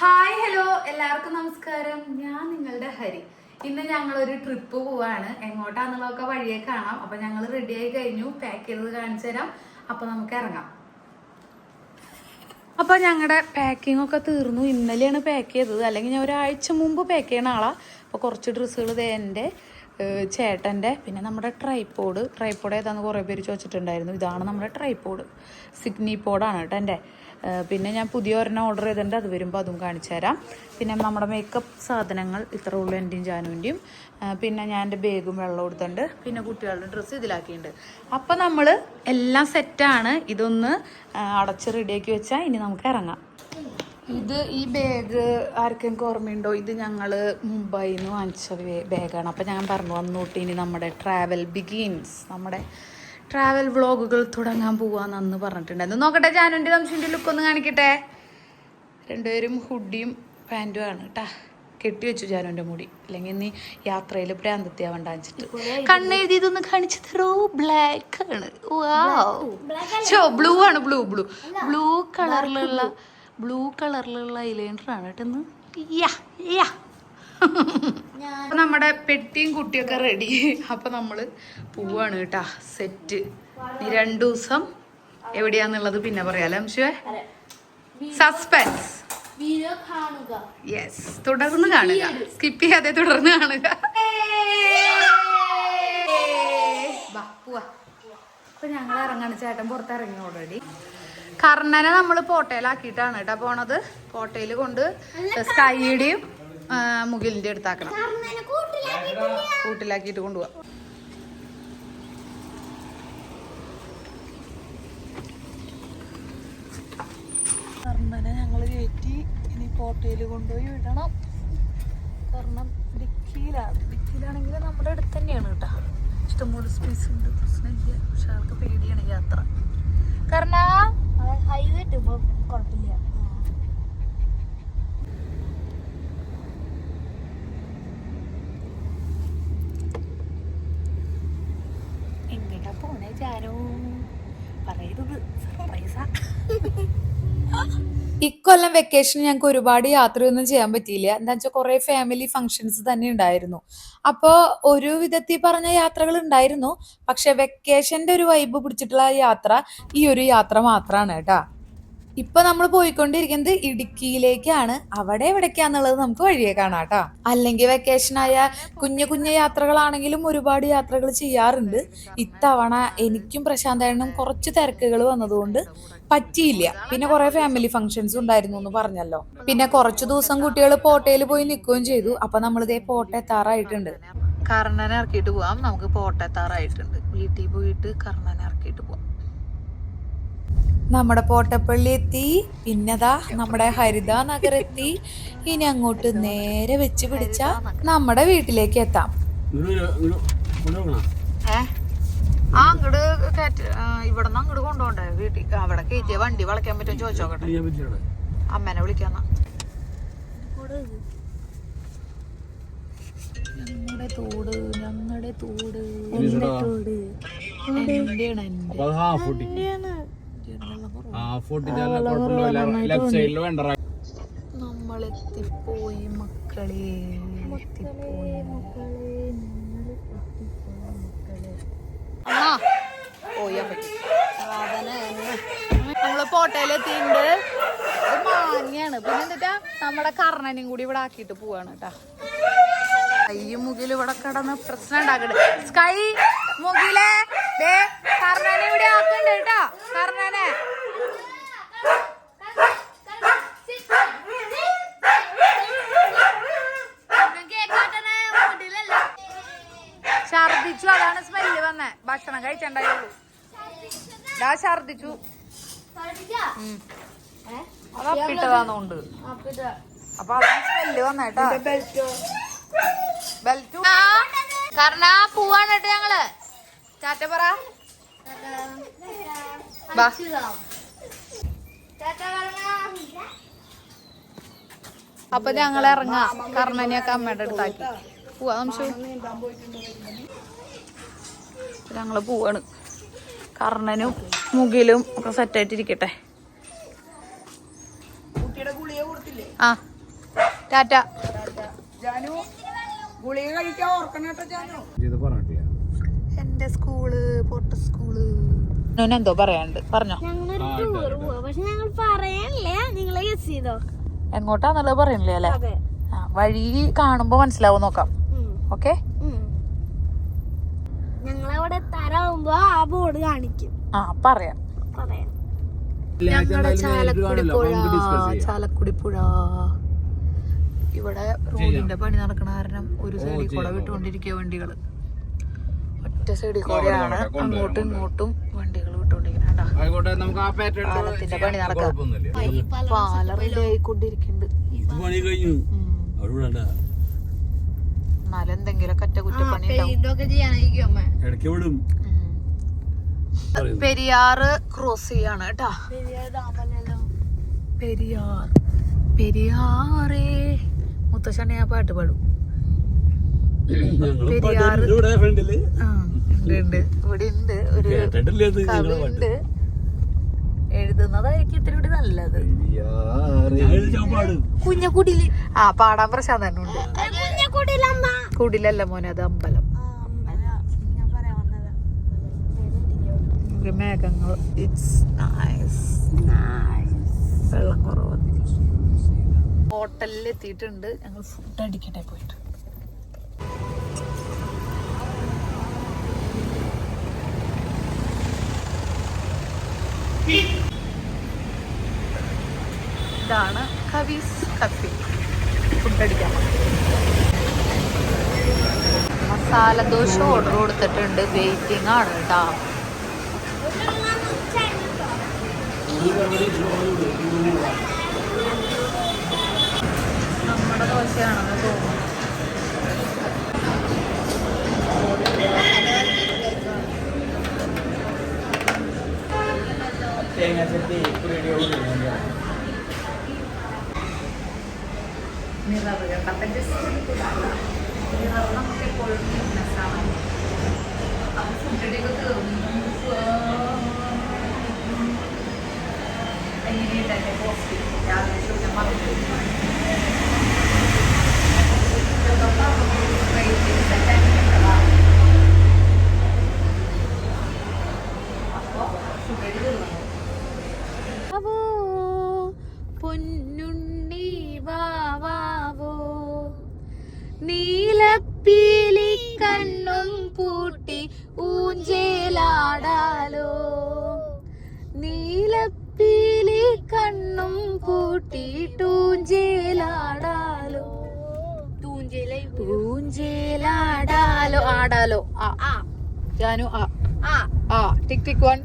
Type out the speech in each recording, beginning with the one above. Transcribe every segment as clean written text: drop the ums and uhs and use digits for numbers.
Hi hello എല്ലാവർക്കും നമസ്കാരം. ഞാൻ നിങ്ങളുടെ ഹരി. ഇന്ന് ഞങ്ങളൊരു ട്രിപ്പ് പോവാണ്. എങ്ങോട്ടാന്നുള്ളതൊക്കെ വഴിയെ കാണാം. അപ്പൊ ഞങ്ങൾ റെഡി ആയി കഴിഞ്ഞു. പാക്ക് ചെയ്തത് കാണിച്ചു തരാം. അപ്പൊ നമുക്ക് ഇറങ്ങാം. അപ്പോൾ ഞങ്ങളുടെ പാക്കിംഗ് ഒക്കെ തീർന്നു. ഇന്നലെയാണ് പാക്ക് ചെയ്തത്, അല്ലെങ്കിൽ ഞാൻ ഒരാഴ്ച മുമ്പ് പാക്ക് ചെയ്യണ ആളാണ്. അപ്പോൾ കുറച്ച് ഡ്രസ്സുകൾ എൻ്റെ ചേട്ടൻ്റെ, പിന്നെ നമ്മുടെ ട്രൈപ്പോഡ് ഏതാണെന്ന് കുറേ പേര് ചോദിച്ചിട്ടുണ്ടായിരുന്നു. ഇതാണ് നമ്മുടെ ട്രൈപ്പോഡ്, സിഗ്നി പോഡാണ് കേട്ടോ എൻ്റെ. പിന്നെ ഞാൻ പുതിയ ഒരെണ്ണം ഓർഡർ ചെയ്തിട്ടുണ്ട്, അത് വരുമ്പോൾ അതും കാണിച്ചു തരാം. പിന്നെ നമ്മുടെ മേക്കപ്പ് സാധനങ്ങൾ ഇത്ര ഉള്ളൂ, എൻ്റെയും ജാനുവിൻ്റെയും. പിന്നെ ഞാൻ എൻ്റെ ബാഗും വെള്ളം കൊടുത്തിട്ടുണ്ട്. പിന്നെ കുട്ടികളുടെ ഡ്രസ്സ് ഇതിലാക്കിയിട്ടുണ്ട്. അപ്പം നമ്മൾ എല്ലാം സെറ്റാണ്. ഇതൊന്ന് അടച്ച് റെഡിയാക്കി വെച്ചാൽ ഇനി നമുക്ക് ഇറങ്ങാം. ഈ ബാഗ് ആർക്കെങ്കിലും ഓർമ്മയുണ്ടോ? ഇത് ഞങ്ങൾ മുംബൈയിൽ നിന്ന് വാങ്ങിച്ച ബാഗാണ്. അപ്പം ഞാൻ പറഞ്ഞു വന്നോട്ട് ഇനി നമ്മുടെ ട്രാവൽ ബിഗിൻസ്, നമ്മുടെ ട്രാവൽ വ്ളോഗുകൾ തുടങ്ങാൻ പോവാന്ന് പറഞ്ഞിട്ടുണ്ടായിരുന്നു. നോക്കട്ടെ, ജാനുവിൻ്റെ വംശിൻ്റെ ലുക്ക് ഒന്ന് കാണിക്കട്ടെ. രണ്ടുപേരും ഹുഡിയും പാൻറ്റും ആണ് കേട്ടാ. കെട്ടി വെച്ചു ജാനുവിൻ്റെ മുടി, അല്ലെങ്കിൽ നീ യാത്രയിൽ പ്രാന്തത്യാവണ്ട വെച്ചിട്ട്. കണ്ണെഴുതി ഇതൊന്ന് കാണിച്ചു തരോ? ബ്ലാക്ക് ആണ്. ബ്ലൂ ആണ്, ബ്ലൂ കളറിലുള്ള ഐലൈനറാണ് കേട്ടെന്ന്. നമ്മുടെ പെട്ടിയും കുട്ടിയൊക്കെ റെഡി. അപ്പൊ നമ്മള് പോവാണ് കേട്ടാ. സെറ്റ്. ഈ 2 ദിവസം എവിടെയാന്നുള്ളത് പിന്നെ പറയാലോ അംശുവേ. സസ്പെൻസ്. യെസ്, തുടർന്ന് കാണുക, സ്കിപ്പ് ചെയ്യാതെ തുടർന്ന് കാണുക. അപ്പൊ ഞങ്ങൾ ഇറങ്ങാണ്. ചേട്ടൻ പുറത്തിറങ്ങി ഓൾറെഡി. കർണനെ നമ്മൾ പോട്ടയിലാക്കിയിട്ടാണ് കേട്ടോ പോണത്. പോട്ടയിൽ കൊണ്ട് സ്കൈയുടെയും മുകിലിന്റെ അടുത്താക്കണം. കൂട്ടിലാക്കിയിട്ട് കൊണ്ടുപോവാ. കർണനെ ഞങ്ങൾ കയറ്റി ഇനി പോട്ടയിൽ കൊണ്ടുപോയി വിടണം. കാരണം ഡിക്കിയിലാണെങ്കിൽ നമ്മുടെ അടുത്ത് തന്നെയാണ് കേട്ടോ. ഇഷ്ടംപോലെ സ്പേസ് ഉണ്ട്, പ്രശ്നമില്ല. പക്ഷെ ആൾക്ക് പേടിയാണ് യാത്ര. കർണ ഹൈവേ കുഴപ്പമില്ല. എങ്ങനെയാ പോണേ ജാനോ? പറയരുത്, സർപ്രൈസാ. ഇക്കൊല്ലം വെക്കേഷൻ ഞങ്ങൾക്ക് ഒരുപാട് യാത്രയൊന്നും ചെയ്യാൻ പറ്റിയില്ല. എന്താ വെച്ചാൽ കുറെ ഫാമിലി ഫങ്ഷൻസ് തന്നെ ഉണ്ടായിരുന്നു. അപ്പോൾ ഒരു വിധത്തിൽ പറഞ്ഞ യാത്രകൾ ഉണ്ടായിരുന്നു. പക്ഷെ വെക്കേഷന്റെ ഒരു വൈബ് പിടിച്ചിട്ടുള്ള യാത്ര ഈ ഒരു യാത്ര മാത്രമാണ് കേട്ടാ. ഇപ്പൊ നമ്മൾ പോയിക്കൊണ്ടിരിക്കുന്നത് ഇടുക്കിയിലേക്കാണ്. അവിടെ എവിടേക്കാന്നുള്ളത് നമുക്ക് വഴിയെ കാണാം കേട്ടാ. അല്ലെങ്കിൽ വെക്കേഷനായ കുഞ്ഞു യാത്രകളാണെങ്കിലും ഒരുപാട് യാത്രകൾ ചെയ്യാറുണ്ട്. ഇത്തവണ എനിക്കും പ്രശാന്തനും കുറച്ച് തിരക്കുകൾ വന്നതുകൊണ്ട് പറ്റിയില്ല. പിന്നെ കുറെ ഫാമിലി ഫങ്ഷൻസ് ഉണ്ടായിരുന്നു എന്ന് പറഞ്ഞല്ലോ. പിന്നെ കുറച്ചു ദിവസം കുട്ടികൾ പോട്ടയിൽ പോയി നിൽക്കുകയും ചെയ്തു. അപ്പൊ നമ്മളിതേ പോട്ട എത്താറായിട്ടുണ്ട്. കർണനെ ഇറക്കിയിട്ട് പോവാം. നമുക്ക് പോട്ട എത്താറായിട്ടുണ്ട്. വീട്ടിൽ പോയിട്ട് കർണനെ ഇറക്കിയിട്ട് പോവാം. നമ്മുടെ പോട്ടപ്പള്ളി എത്തി. പിന്നെതാ നമ്മുടെ ഹരിത നഗർ എത്തി. ഇനി അങ്ങോട്ട് നേരെ വെച്ച് പിടിച്ച നമ്മുടെ വീട്ടിലേക്ക് എത്താം. അങ്ങോട്ട് ഇവിടെന്ന് അങ്ങോട്ട് കൊണ്ടുപോണ്ടേ വീട്ടിൽ? അവിടെ കയറ്റിയ വണ്ടി വളയ്ക്കാൻ പറ്റും ചോദിച്ചോക്കട്ടെ. അമ്മേനെ വിളിക്കാന്ന. ഞങ്ങളുടെ തോട് നമ്മളെത്തിപ്പോയി മക്കളെ. നമ്മള് പോട്ടയിലെത്തിണ്ട്. മാങ്ങയാണ്. പിന്നെ എന്നിട്ടാ നമ്മുടെ കർണനും കൂടി ഇവിടെ ആക്കിയിട്ട് പോവാണ് കേട്ടാ. ഈ മുകിൽ ഇവിടെ കിടന്ന് പ്രശ്നം ഉണ്ടാക്കണ്ട്. സ്കൈ മുകിലേ കർണനെ ഇവിടെ ആക്കണ്ട് കേട്ടാ. കർണനെ ഛർദിച്ചു. അതാണ് സ്മെല്ല് വന്നേ. ഭക്ഷണം കഴിച്ചണ്ടായുള്ളൂ. ഛർദിച്ചു. അത് അപ്പിട്ടതാന്നോണ്ട്. അപ്പൊ അതാണ് സ്മെല്ല് വന്നേട്ടാ. ബെൽറ്റ് കർണ പോവാണ് കേട്ടോ ഞങ്ങള്. ടാറ്റ പറ. അപ്പൊ ഞങ്ങൾ ഇറങ്ങാം. കർണനെയൊക്കെ അമ്മയുടെ അടുത്താക്കി പോവാ. ഞങ്ങള് പോവാണ്. കർണനും മുകിലും ഒക്കെ സെറ്റായിട്ടിരിക്കട്ടെ. ആ ടാറ്റ. ഗുളിക കഴിക്കാൻ ഓർക്കണട്ടോ ജാനു. എന്റെ സ്കൂള് പൊട്ട സ്കൂള്. എന്തോ പറയാണ്ട് പറഞ്ഞോ. എങ്ങോട്ടാന്നുള്ളത് പറയണില്ലേ അല്ലെ? വഴി കാണുമ്പോ മനസ്സിലാവും, നോക്കാം. ഓക്കെ, ഞങ്ങളവിടെ തരാവുമ്പോ ആ ബോർഡ് കാണിക്കും. പറയാം. ഞങ്ങളുടെ ചാലക്കുടി പുഴ ഇവിടെ റോഡിന്റെ പണി നടക്കണ കാരണം ഒരു സൈഡിൽ കൂടെ വിട്ടുകൊണ്ടിരിക്കുക വണ്ടികള്. ഒറ്റ സൈഡിൽ കൂടെയാണ് അങ്ങോട്ടും ഇങ്ങോട്ടും വണ്ടികൾ വിട്ടുകൊണ്ടിരിക്കുന്നത്. പാലത്തിന്റെ പണി നടക്കാം. പാലം റെഡി ആയിക്കൊണ്ടിരിക്കുന്നുണ്ട്. എന്നാലും എന്തെങ്കിലും അറ്റകുറ്റപ്പണി പെരിയാറ് ക്രോസ് ചെയ്യാണ് കേട്ടാ. പെരിയാറേ മുത്തശ്ശനെ ആ പാട്ട് പാടും. പെരിയാറ് ഉണ്ട്, ഇവിടെ ഉണ്ട് ഒരു കവി ഉണ്ട്. എഴുതുന്നതായിരിക്കും ഇത്തിരി കൂടി നല്ലത്. കുഞ്ഞക്കുടില് പാടാൻ പ്രശാന്ത് തന്നെ ഉണ്ട്. കുടിലല്ല മോനെ, അത് അമ്പലം. മേഘങ്ങൾ. It's nice. വെള്ളം കുറവ്. ഹോട്ടലിൽ എത്തിയിട്ടുണ്ട്. ഞങ്ങൾ ഫുഡ് അടിക്കട്ടെ പോയിട്ട്. ഇതാണ് കവീസ് കഫേ. ഫുഡ് അടിക്കാൻ മസാല ദോശ ഓർഡർ കൊടുത്തിട്ടുണ്ട്. വെയിറ്റിംഗ് ആണ് കേട്ടോ. നമ്മുടെ ദോശയാണെന്ന് തോന്നുന്നു. മിറർ കണ്ടപ്പോൾ മിറർ നമുക്ക് എപ്പോഴും ഫിറ്റ്നസ്സാണ്. അപ്പം ഫുഡിൻ്റെയൊക്കെ തീർന്നു. എങ്ങനെയുണ്ട് എൻ്റെ പോസ്റ്റ് രാവിലെ ചോദിച്ചാൽ പൊന്നുണ്ണി വാവാവോ നീലപ്പീലി കണ്ണും പൂട്ടി ഊഞ്ചേലാടാലോ. നീലപ്പീലി കണ്ണും പൂട്ടിട്ടൂഞ്ചേലാടാലോ. ഊഞ്ചേലാടാലോ. ആടാലോ. ജാനു ടിക് ടിക് വൺ.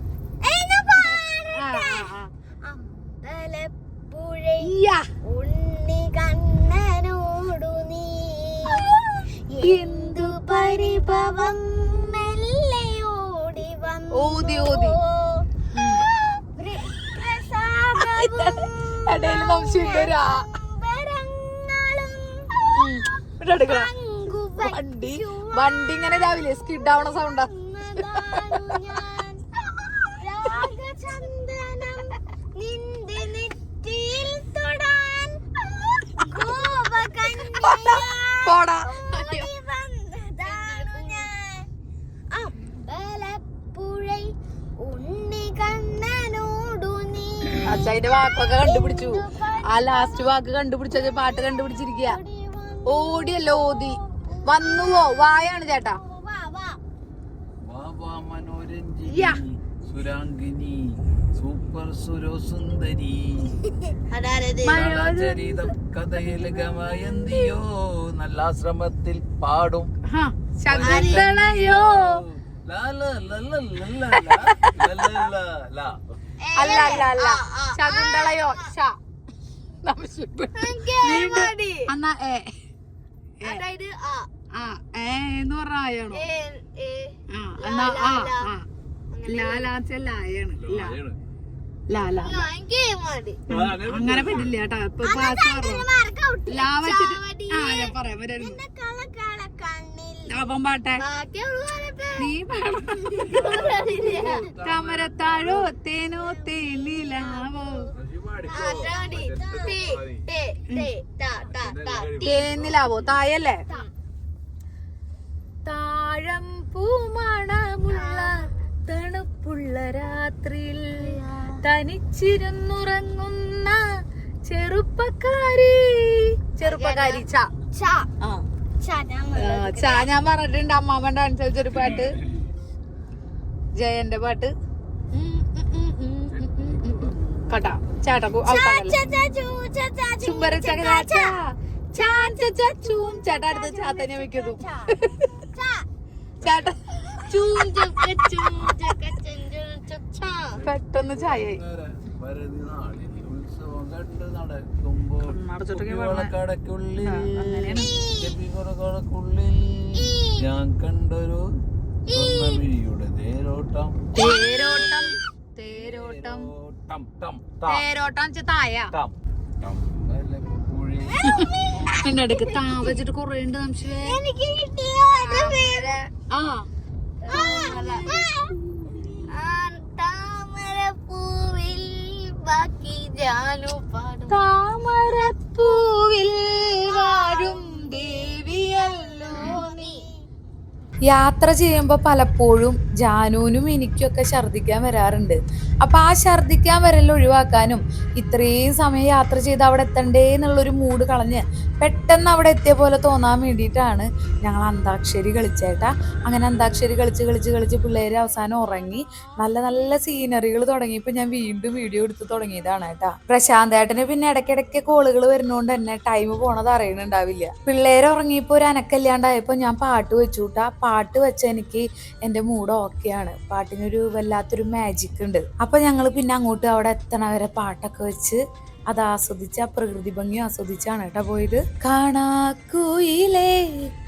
ഉണ്ണി കണ്ണനോടു നീ എന്തു പരിഭവം മെല്ലയോടി വന്നു. ഓതി ഓതി ഇടയിൽ വണ്ടി വണ്ടി ഇങ്ങനെ രാവിലെ സ്കിഡ് ആവണ സൗണ്ടാ. അച്ഛന്റെ വാക്കൊക്കെ കണ്ടുപിടിച്ചു. ആ ലാസ്റ്റ് വാക്ക് കണ്ടുപിടിച്ച പാട്ട് കണ്ടുപിടിച്ചിരിക്കുക. ഓടിയല്ലോ ഓതി. വന്നുവോ വായാണ് ചേട്ടാ. സുരാംഗിനി സൂപ്പർ സുരസുന്ദരി കഥയിൽ ഗമയന്തിയോ നല്ല ശ്രമത്തിൽ പാടും ശകുന്തളയോ. അല്ല അല്ല അല്ല ശകുന്തളയോ. എന്നാ എന്ന് പറഞ്ഞ ആയാണോ? എന്നാ ലാലാച്ചല്ലായാണ്. അങ്ങനെ പറ്റില്ല കേട്ടാ. ഇപ്പൊ ലാ വെച്ചിട്ട് ഞാൻ പറയാൻ പറ്റായിരുന്നു. അവൻ പാട്ടെ നീ കമരത്താഴോ തേനോ തേനിലാവോ. തേനിലാവോ തായല്ലേ? താഴം പൂമണമുള്ള തണുപ്പുള്ള രാത്രിയിൽ തനിച്ചിരുന്നുറങ്ങുന്ന ചെറുപ്പക്കാരി ഞാൻ പറഞ്ഞിട്ടുണ്ട്. അമ്മാമ്മ ഡാൻസ് കളിച്ചൊരു പാട്ട്, ജയന്റെ പാട്ട് കേട്ടാ. ചേട്ടാ ചേട്ടാ അടുത്ത് ചാത്തനെ വെക്കുന്നു. ചേട്ടാ പെട്ടെന്ന് ചായ ഉത്സവം കണ്ട് നടക്കുമ്പോൾ കടക്കുള്ളിൽ ഞാൻ കണ്ടൊരു സ്വർണ്ണമിഴിയുടെ തേരോട്ടം തേരോട്ടം തേരോട്ടം തേരോട്ടം തായ എന്റെ അടുക്ക് താ വെച്ചിട്ട് കൊറേ ഉണ്ട് സംശയം. താമരപ്പൂവിൽ ബാക്കി താമരപ്പൂവിൽ വാഴും ദേവിയല്ലോ നീ. യാത്ര ചെയ്യുമ്പോൾ പലപ്പോഴും ജാനുവിനും എനിക്കൊക്കെ ഛർദ്ദിക്കാൻ വരാറുണ്ട്. അപ്പം ആ ഛർദ്ദിക്കാൻ വരൽ ഒഴിവാക്കാനും ഇത്രയും സമയം യാത്ര ചെയ്ത് അവിടെ എത്തണ്ടേ എന്നുള്ളൊരു മൂഡ് കളഞ്ഞ് പെട്ടെന്ന് അവിടെ എത്തിയ പോലെ തോന്നാൻ വേണ്ടിയിട്ടാണ് ഞങ്ങൾ അന്താക്ഷരി കളിച്ചേട്ടാ. അങ്ങനെ അന്താക്ഷരി കളിച്ച് പിള്ളേർ അവസാനം ഉറങ്ങി. നല്ല നല്ല സീനറികൾ തുടങ്ങിയപ്പോൾ ഞാൻ വീണ്ടും വീഡിയോ എടുത്ത് തുടങ്ങിയതാണ് കേട്ടാ. പ്രശാന്ത് ഏട്ടന് പിന്നെ ഇടയ്ക്കിടയ്ക്ക് കോളുകൾ വരുന്നോണ്ട് തന്നെ ടൈം പോണത് അറിയണുണ്ടാവില്ല. പിള്ളേർ ഉറങ്ങിയപ്പോൾ ഒരു അനക്കല്ലാണ്ടായപ്പോൾ ഞാൻ പാട്ട് വെച്ചു കൂട്ടാ. പാട്ട് വെച്ച എനിക്ക് എൻ്റെ മൂഡ് ഓക്കെയാണ്. പാട്ടിനൊരു വല്ലാത്തൊരു മാജിക് ഉണ്ട്. അപ്പൊ ഞങ്ങള് പിന്നെ അങ്ങോട്ട് അവിടെ എത്തണ വരെ പാട്ടൊക്കെ വെച്ച് അത് ആസ്വദിച്ച് ആ പ്രകൃതി ഭംഗി ആസ്വദിച്ചാണ് കേട്ടോ പോയത്. കാണാക്കുയിലേ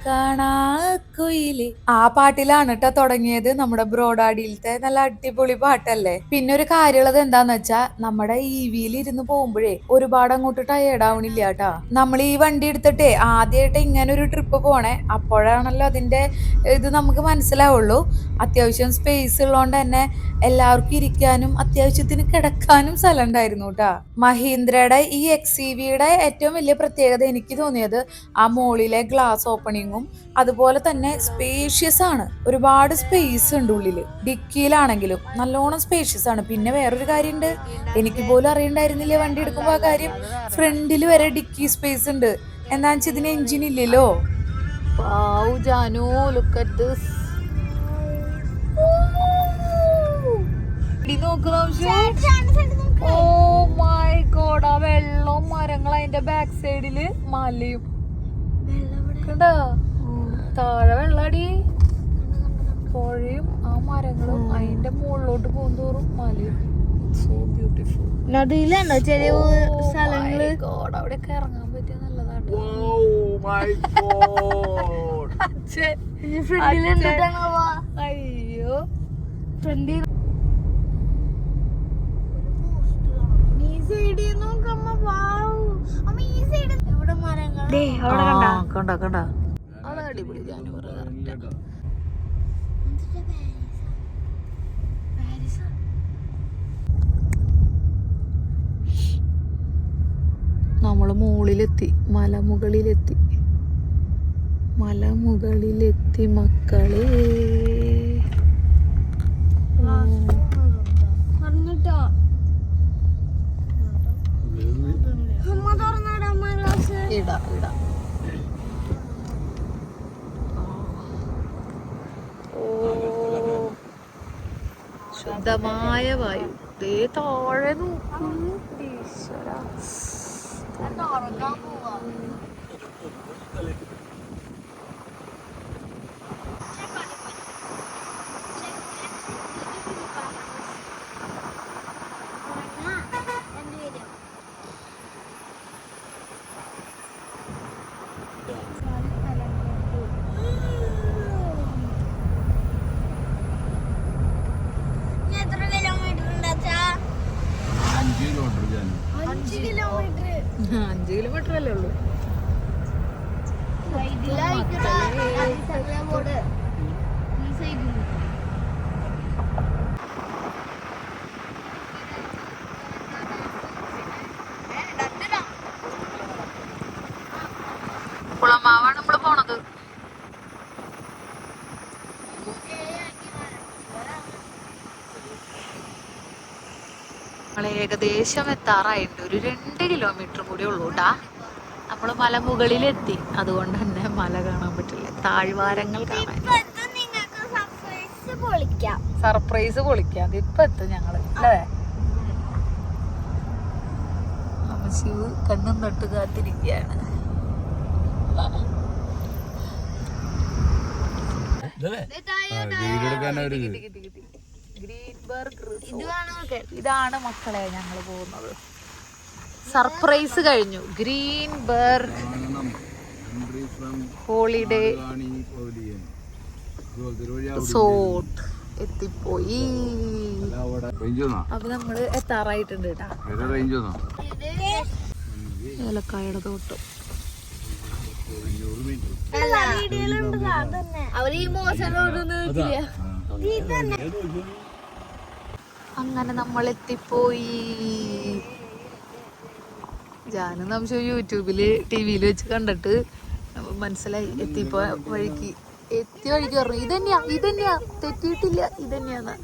കാണാക്കുയിലേ ആ പാട്ടിലാണ് കേട്ടോ തുടങ്ങിയത്. നമ്മുടെ ബ്രോഡാഡിയിലത്തെ നല്ല അടിപൊളി പാട്ടല്ലേ. പിന്നെ ഒരു കാര്യമുള്ളത് എന്താന്ന് വെച്ചാ നമ്മുടെ EV-യിൽ ഇരുന്ന് പോകുമ്പോഴേ ഒരുപാട് അങ്ങോട്ട് ടയേർഡ് ആവണില്ല കേട്ടാ. നമ്മൾ ഈ വണ്ടി എടുത്തിട്ടേ ആദ്യമായിട്ട് ഇങ്ങനെ ഒരു ട്രിപ്പ് പോണേ, അപ്പോഴാണല്ലോ അതിന്റെ ഇത് നമുക്ക് മനസ്സിലാവുള്ളൂ. അത്യാവശ്യം സ്പേസ് ഉള്ളതുകൊണ്ട് തന്നെ എല്ലാവർക്കും ഇരിക്കാനും അത്യാവശ്യത്തിന് കിടക്കാനും സ്ഥലം ഉണ്ടായിരുന്നു കേട്ടാ. മഹീന്ദ്രയുടെ ഈ XCV-യുടെ ഏറ്റവും വലിയ പ്രത്യേകത എനിക്ക് തോന്നിയത് ആ മോളിലെ ഗ്ലാസ് ഓപ്പണിങ്ങും അതുപോലെ തന്നെ സ്പേഷ്യസ് ആണ്. ഒരുപാട് സ്പേസ് ഉണ്ട് ഉള്ളില്. ഡിക്കിയിലാണെങ്കിലും നല്ലോണം സ്പേഷ്യസ് ആണ്. പിന്നെ വേറൊരു കാര്യമുണ്ട്, എനിക്ക് പോലും അറിയണ്ടായിരുന്നില്ല വണ്ടി എടുക്കുമ്പോ ആ കാര്യം. ഫ്രണ്ടിൽ വരെ ഡിക്കി സ്പേസ് ഉണ്ട്. എന്താ വെച്ചാൽ ഇതിന് എഞ്ചിൻ ഇല്ലല്ലോ. Janu look at this. Oh my God, ആ വെള്ളവും മരങ്ങളും അതിന്റെ ബാക്ക് സൈഡില് മലയും കണ്ടോ. താഴെ വെള്ളടി പുഴയും ആ മരങ്ങളും അതിന്റെ മുകളിലോട്ട് പോകുന്തോറും മലയും. So beautiful. നദിയിലാണോ ചെറിയ സ്ഥലങ്ങള്? അവിടെയൊക്കെ ഇറങ്ങാൻ പറ്റിയ നല്ലതാണ്. അയ്യോ ഫ്രണ്ടിൽ കണ്ട കണ്ട അത് അടിപൊളി. നമ്മള് മുകളിലെത്തി, മലമുകളിലെത്തി മക്കളെ. ഇടാ ശുദ്ധമായ വായു. ദേ താഴെ നോക്കൂ. ഈശ്വരാ. എത്ര കിലോമീറ്റർ ഉണ്ടാ? 5 കിലോമീറ്റർ. 5 കിലോമീറ്റർ. 5 കിലോമീറ്റർ അല്ലേ ഉള്ളൂ. ഏകദേശം എത്താറായിട്ടുണ്ട്. ഒരു 2 കിലോമീറ്റർ കൂടി ഉള്ളൂ കേട്ടാ. നമ്മൾ മലമുകളിലെത്തി, അതുകൊണ്ട് തന്നെ മല കാണാൻ പറ്റില്ല, താഴ്വാരങ്ങൾ കാണാൻ. സർപ്രൈസ് പൊളിക്കാം. ഇപ്പൊ എത്തും ഞങ്ങള് അല്ലേ? ശിവ് കണ്ണും തൊട്ട് കാത്തിരിക്കുകയാണ്. ഇതാണ് മക്കളെ ഞങ്ങള് പോകുന്നത്. സർപ്രൈസ് കഴിഞ്ഞു. ഗ്രീൻബർഗ് ഹോളിഡേ റിസോർട്ട് എത്തിപ്പോയി. അപ്പൊ നമ്മള് എത്താറായിട്ടുണ്ട് കേട്ടാ. ഏലക്കായുടെ തോട്ടം. അങ്ങനെ നമ്മൾ എത്തിപ്പോയി. ഞാനും നമുക്ക് യൂട്യൂബില് ടിവിയിൽ വെച്ച് കണ്ടിട്ട് മനസ്സിലായി. എത്തിയ വഴിക്ക് പറഞ്ഞു ഇതന്നെയാ തെറ്റിയിട്ടില്ല, ഇതന്നെയാന്ന്.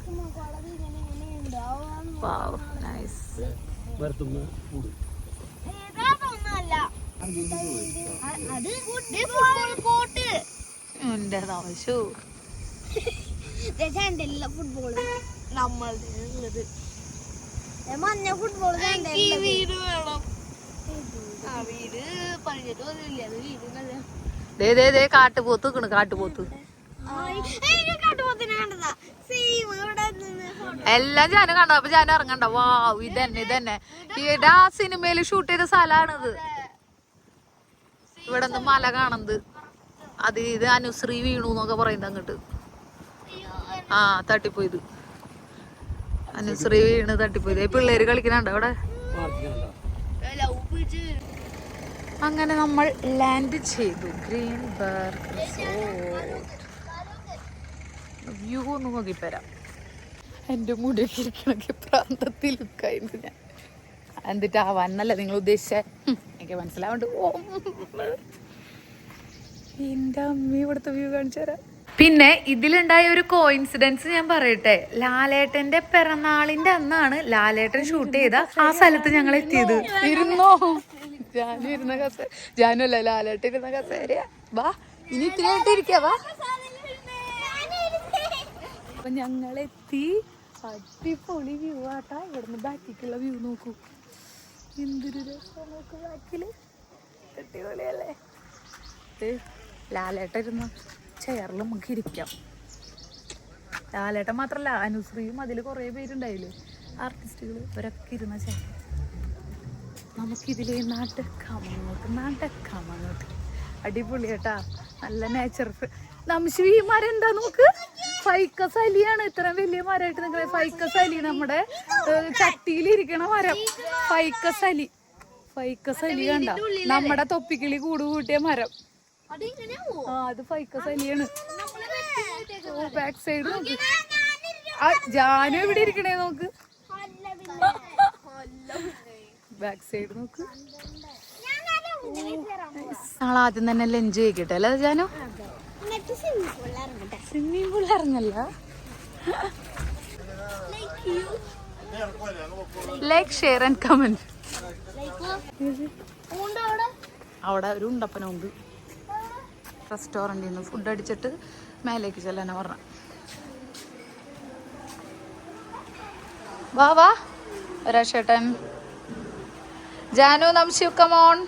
എന്റെ ആവശ്യൂ ഫുട്ബോള് മഞ്ഞ ഫുട്ബോൾ വീട് വേണം. വീട് പണിഞ്ഞിട്ട് വന്നില്ല. അത് വീട് ദേ കാട്ടുപോത്ത് നിക്കണ്. കാട്ടുപോത്ത് എല്ലാം ഞാനും കണ്ടു. അപ്പൊ ഞാൻ ഇറങ്ങണ്ട. വാവ്, ഇതന്നെ ആ സിനിമയില് ഷൂട്ട് ചെയ്ത സ്ഥലാണിത്. ഇവിടെ നിന്ന് മല കാണുന്നത്. ഇത് അനുശ്രീ വീണു എന്നൊക്കെ പറയുന്നത് അങ്ങോട്ട്. ആ തട്ടിപ്പോയത് അനുശ്രീ വീണ് തട്ടിപ്പോയത്. പിള്ളേര് കളിക്കണുണ്ടോ അവിടെ? അങ്ങനെ നമ്മൾ ലാൻഡ് ചെയ്തു. Greenberg resort. വ്യൂ ഒന്ന് നോക്കിത്തരാം. എൻ്റെ മുടിയൊക്കെ ഇരിക്കണമെങ്കിൽ പ്രാന്തത്തിൽ ലുക്കായിരുന്നു ഞാൻ. എന്നിട്ടാവാന്നല്ല നിങ്ങൾ ഉദ്ദേശിച്ച. എനിക്ക് മനസ്സിലാവണ്ട്. എൻ്റെ അമ്മ ഇവിടുത്തെ വ്യൂ കാണിച്ചു തരാം. പിന്നെ ഇതിലുണ്ടായ ഒരു കോയിൻസിഡൻസ് ഞാൻ പറയട്ടെ. ലാലേട്ടന്റെ പിറന്നാളിന്റെ അന്നാണ് ലാലേട്ടൻ ഷൂട്ട് ചെയ്ത ആ സ്ഥലത്ത് ഞങ്ങൾ എത്തിയത്. ഇരുന്നോ? ജാനു ഇരുന്ന കസേര. ജാനു അല്ല, ലാലേട്ടൻ ഇരുന്ന കസേര. വാ, ഇനി ഇത്രയായിട്ട് ഇരിക്കാ. വാ. അപ്പൊ ഞങ്ങളെത്തി. അടിപൊളി വ്യൂ ആട്ടാ. ഇവിടുന്ന് ബാക്കിക്കുള്ള വ്യൂ നോക്കൂ. എന്തൊരു രസം നോക്കൂ ബാക്കില്. അടിപൊളിയല്ലേ? ലാലേട്ടൻ ഇരുന്ന ചെയറിൽ നമുക്ക് ഇരിക്കാം. ലാലേട്ടൻ മാത്രല്ല, അനുശ്രീയും അതിൽ കുറേ പേരുണ്ടായില്ലേ ആർട്ടിസ്റ്റുകൾ. ഇവരൊക്കെ ഇരുന്ന ചെയർ. നമുക്കിതിൽ നടക്കാം അങ്ങോട്ട്. അടിപൊളി കേട്ടാ. നല്ല നേച്ചർ. ഈ മരം എന്താ നോക്ക്. ഫൈക്കസ് അലിയാണ്. ഇത്രയും വലിയ മരമായിട്ട് നിൽക്കുന്നത് ഫൈക്കസ് അലി. നമ്മുടെ ചട്ടിയിലിരിക്കണ മരം ഫൈക്കസ് അലി കണ്ട. നമ്മുടെ തൊപ്പിക്കിളി കൂട് കൂട്ടിയ മരം. അത് ഫൈക്കസ് അലിയാണ്. ബാക്ക് സൈഡ് നോക്ക്. ജാനു എവിടെ ഇരിക്കണേ നോക്ക്. ബാക്ക് സൈഡ് നോക്ക്. ഞങ്ങൾ ആദ്യം തന്നെ ലഞ്ച് കഴിക്കട്ടെ അല്ലേ ജാനു? സ്വിമ്മിംഗ് പൂൾ ഇറങ്ങല്ല. Like, share and comment. അവിടെ ഒരു ഉണ്ടപ്പനുണ്ട്. റെസ്റ്റോറൻറ്റിൽ നിന്ന് ഫുഡ് അടിച്ചിട്ട് മേലേക്ക് ചെല്ലാനാ പറഞ്ഞ. വാ രാഷേട്ടൻ. ജാനു, നംശിവ്, കം ഓൺ.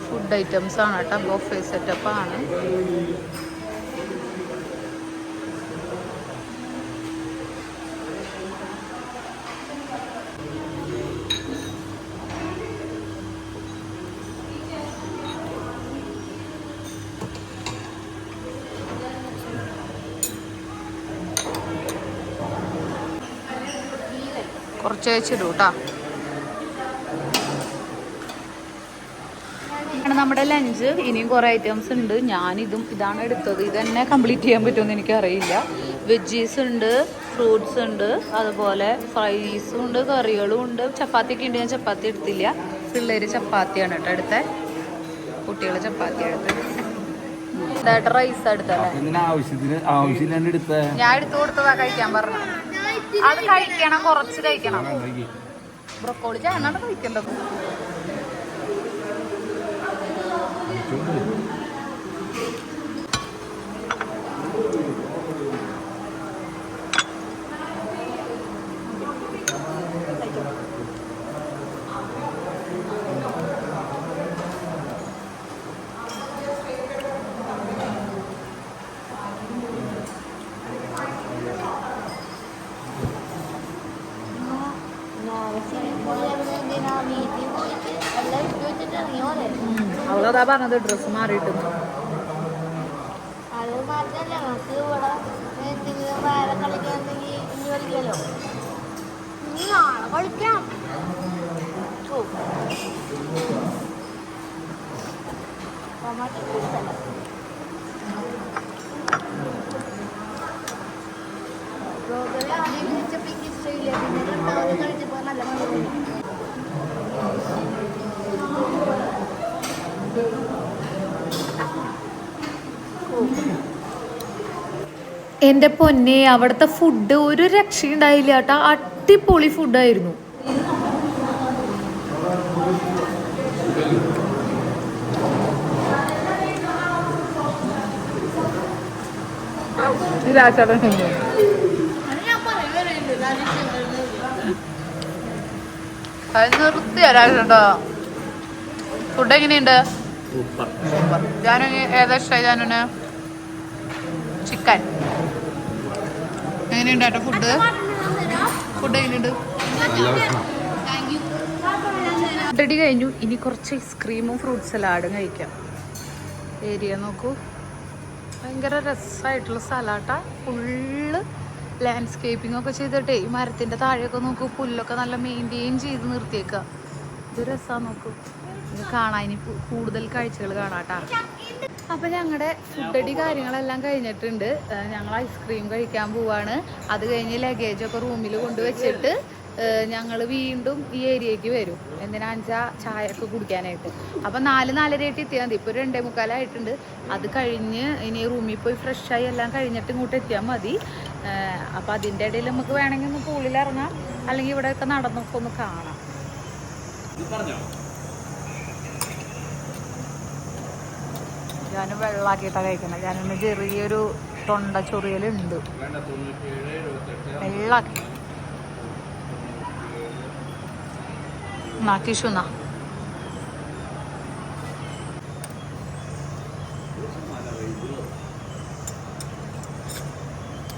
ഫുഡ് ഐറ്റംസ് ആണ് കേട്ടോ. ബൊഫേ സെറ്റപ്പ് ആണ്. കുറച്ച് വെച്ചിടൂ കേട്ടോ. നമ്മുടെ ലഞ്ച്. ഇനിയും കുറേ ഐറ്റംസ് ഉണ്ട്. ഇതാണ് എടുത്തത്. ഇതന്നെ കംപ്ലീറ്റ് ചെയ്യാൻ പറ്റുമെന്ന് എനിക്കറിയില്ല. വെജീസ് ഉണ്ട്, ഫ്രൂട്ട്സ് ഉണ്ട്, അതുപോലെ ഫ്രൈസും ഉണ്ട്, കറികളും ഉണ്ട്, ചപ്പാത്തിയൊക്കെ ഉണ്ട്. ഞാൻ ചപ്പാത്തി എടുത്തില്ല. പിള്ളേർ ചപ്പാത്തിയാണ് കേട്ടോ എടുത്തത്. കുട്ടികൾ ചപ്പാത്തി എടുത്തത്. റൈസ് എടുത്തല്ലേ ആവശ്യമില്ലാണ്ട് എടുത്ത ഞാൻ എടുത്തു കൊടുത്തതാ കഴിക്കാൻ പറഞ്ഞു. അത് കഴിക്കണം, കുറച്ച് കഴിക്കണം. ബ്രൊക്കോളി ചേർന്നാണ് കഴിക്കേണ്ടത്. അവളതാ പറഞ്ഞത് ഡ്രസ്സ് മാറിയിട്ട് അത് മാത്രല്ല നമുക്ക് ഇവിടെ എന്തെങ്കിലും വേറെ കളിക്കാന്നുണ്ടെങ്കിൽ ഇനി കളിക്കാലോ. ഇനി നാളെ കളിക്കാം. ആദ്യം കളിച്ചപ്പോൾ എനിക്ക് ഇഷ്ടമില്ല, പിന്നെ രണ്ടാമത് കളിച്ചപ്പോൾ നല്ല മതി. എൻ്റെ പൊന്നെ, അവിടുത്തെ ഫുഡ് ഒരു രക്ഷയുണ്ടായില്ല കേട്ടോ. അടിപൊളി ഫുഡായിരുന്നു. നിർത്തിയാലോ. ഫുഡ് എങ്ങനെയുണ്ട്? ജാനു ഏതാ ഇഷ്ടമായി? ജാനുന് ചിക്കൻ എങ്ങനെയുണ്ട് കേട്ടോ? ഫുഡ് എങ്ങനെയുണ്ട്? ഫുഡടി കഴിഞ്ഞു. ഇനി കുറച്ച് ഐസ്ക്രീമും ഫ്രൂട്ട് സലാഡും കഴിക്കാം. ഏരിയ നോക്കൂ, ഭയങ്കര രസമായിട്ടുള്ള സ്ഥലമാട്ടാ. ഫുള്ള് ലാൻഡ്സ്കേപ്പിംഗ് ഒക്കെ ചെയ്തിട്ടേ ഈ മരത്തിൻ്റെ താഴെയൊക്കെ നോക്കൂ, പുല്ലൊക്കെ നല്ല മെയിൻറ്റെയിൻ ചെയ്ത് നിർത്തിയേക്കുക. ഇത് രസമാണ് നോക്കൂ. ഇത് കാണാൻ ഇനി കൂടുതൽ കാഴ്ചകൾ കാണാട്ടാ. അപ്പം ഞങ്ങളുടെ ഫുഡടി കാര്യങ്ങളെല്ലാം കഴിഞ്ഞിട്ടുണ്ട്. ഞങ്ങൾ ഐസ്ക്രീം കഴിക്കാൻ പോവാണ്. അത് കഴിഞ്ഞ് ലഗേജൊക്കെ റൂമിൽ കൊണ്ടുവച്ചിട്ട് ഞങ്ങൾ വീണ്ടും ഈ ഏരിയയ്ക്ക് വരും. എന്തിനാച്ചാ ചായ ഒക്കെ കുടിക്കാനായിട്ട്. അപ്പം 4-4:30 എത്തിയാൽ മതി. ഇപ്പോൾ 2:45 അത് കഴിഞ്ഞ് ഇനി റൂമിൽ പോയി ഫ്രഷായി എല്ലാം കഴിഞ്ഞിട്ട് ഇങ്ങോട്ട് എത്തിയാൽ മതി. അപ്പം അതിൻ്റെ ഇടയിൽ നമുക്ക് വേണമെങ്കിൽ ഒന്ന് പൂളിൽ ഇറങ്ങാം, അല്ലെങ്കിൽ ഇവിടെയൊക്കെ നടന്നൊക്കെ ഒന്ന് കാണാം. ഞാൻ വെള്ളമാക്കിയിട്ടാണ് കഴിക്കുന്നത്. ഞാനൊന്ന് ചെറിയൊരു തൊണ്ട ചൊറിയലുണ്ട്. വെള്ളമാക്കി നാക്കിഷുന്ന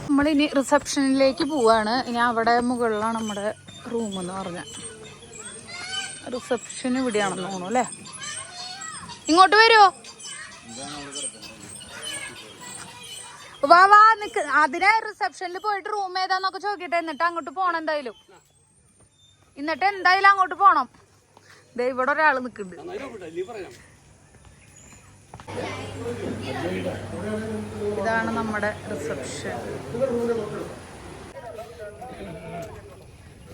നമ്മളിനി റിസപ്ഷനിലേക്ക് പോവാണ്. ഇനി അവിടെ മുകളിലാണ് നമ്മുടെ റൂമെന്ന് പറഞ്ഞ. റിസപ്ഷൻ ഇവിടെയാണെന്ന് തോന്നുന്നു അല്ലേ? ഇങ്ങോട്ട് വരുമോ? വാ വാ നിക്ക്. അതിനെ റിസപ്ഷനിൽ പോയിട്ട് റൂം ഏതാന്നൊക്കെ ചോദിക്കട്ടെ, എന്നിട്ട് അങ്ങോട്ട് പോണം. എന്തായാലും അങ്ങോട്ട് പോണം. ദേ ഇവിടെ ഒരാള് നിക്കുന്നുണ്ട്. ഇതാണ് നമ്മുടെ റിസപ്ഷൻ.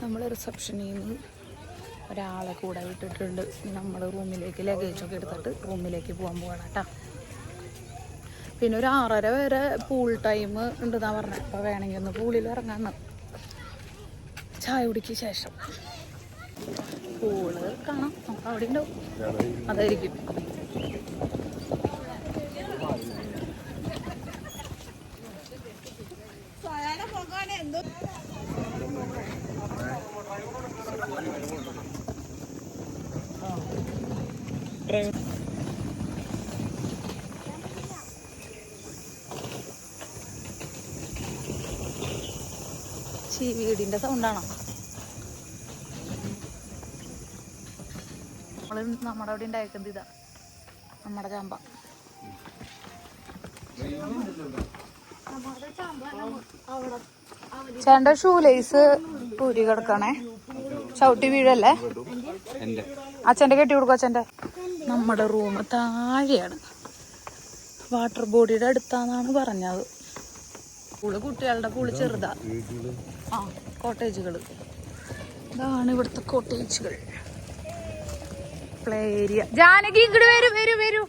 നമ്മൾ റിസപ്ഷനിൽ നിന്ന് ഒരാളെ കൂടെ വിട്ടിട്ടുണ്ട്. നമ്മൾ റൂമിലേക്ക് ലഗേജൊക്കെ എടുത്തിട്ട് റൂമിലേക്ക് പോകാൻ പോകണം കേട്ടോ. പിന്നെ ഒരു 6:30 വരെ പൂൾ ടൈം ഉണ്ടെന്നാണ് പറഞ്ഞത്. അപ്പോൾ വേണമെങ്കിൽ ഒന്ന് പൂളിൽ ഇറങ്ങാണ് ചായ കുടിക്ക് ശേഷം. പൂള് കാണാം, നമുക്ക് അവിടെ ഉണ്ടാവും. അതായിരിക്കും. വീടിന്റെ സൗണ്ടാണോ? നമ്മുടെ അവിടെ ഉണ്ടായിരിക്കുന്നത് ഇതാ നമ്മുടെ ചാമ്പ. ചേട്ടൻ്റെ ഷൂ ലേസ് പൂരി കിടക്കണേ, ചവിട്ടി വീഴല്ലേ. അച്ഛൻ്റെ കെട്ടി കൊടുക്കും. അച്ഛൻ്റെ നമ്മുടെ റൂം താഴെയാണ്, വാട്ടർ ബോഡിയുടെ അടുത്താന്നാണ് പറഞ്ഞത്. പൂള് കുട്ടികളുടെ പൂള് ചെറുതാ. ആ കോട്ടേജുകൾ ഇതാണ് ഇവിടുത്തെ കോട്ടേജുകൾ. Play area. ജാനകി ഇങ്ങോട്ട് വരൂ വരൂ വരൂ.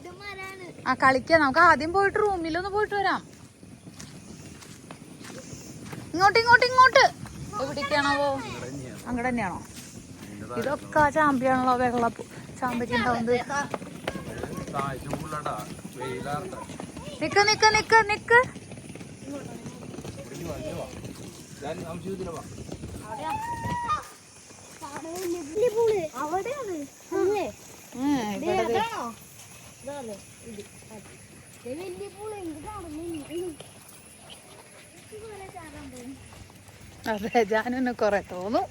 ആ കളിക്കാം. നമുക്ക് ആദ്യം പോയിട്ട് റൂമിലൊന്ന് പോയിട്ട് വരാം. ഇങ്ങോട്ട് ഇങ്ങോട്ട് ഇങ്ങോട്ട് എവിടേക്കാണാവോ? അങ്ങോട്ട് തന്നെയാണോ? ഇതൊക്കെ ചാമ്പിയാണല്ലോ. വെള്ള ചാമ്പരി ഉണ്ടാവുന്നത്. നിക്ക് നിക്ക് നിക്ക് നിക്ക്. അതെ, ഞാനെന്നെ കൊറേ തോന്നും.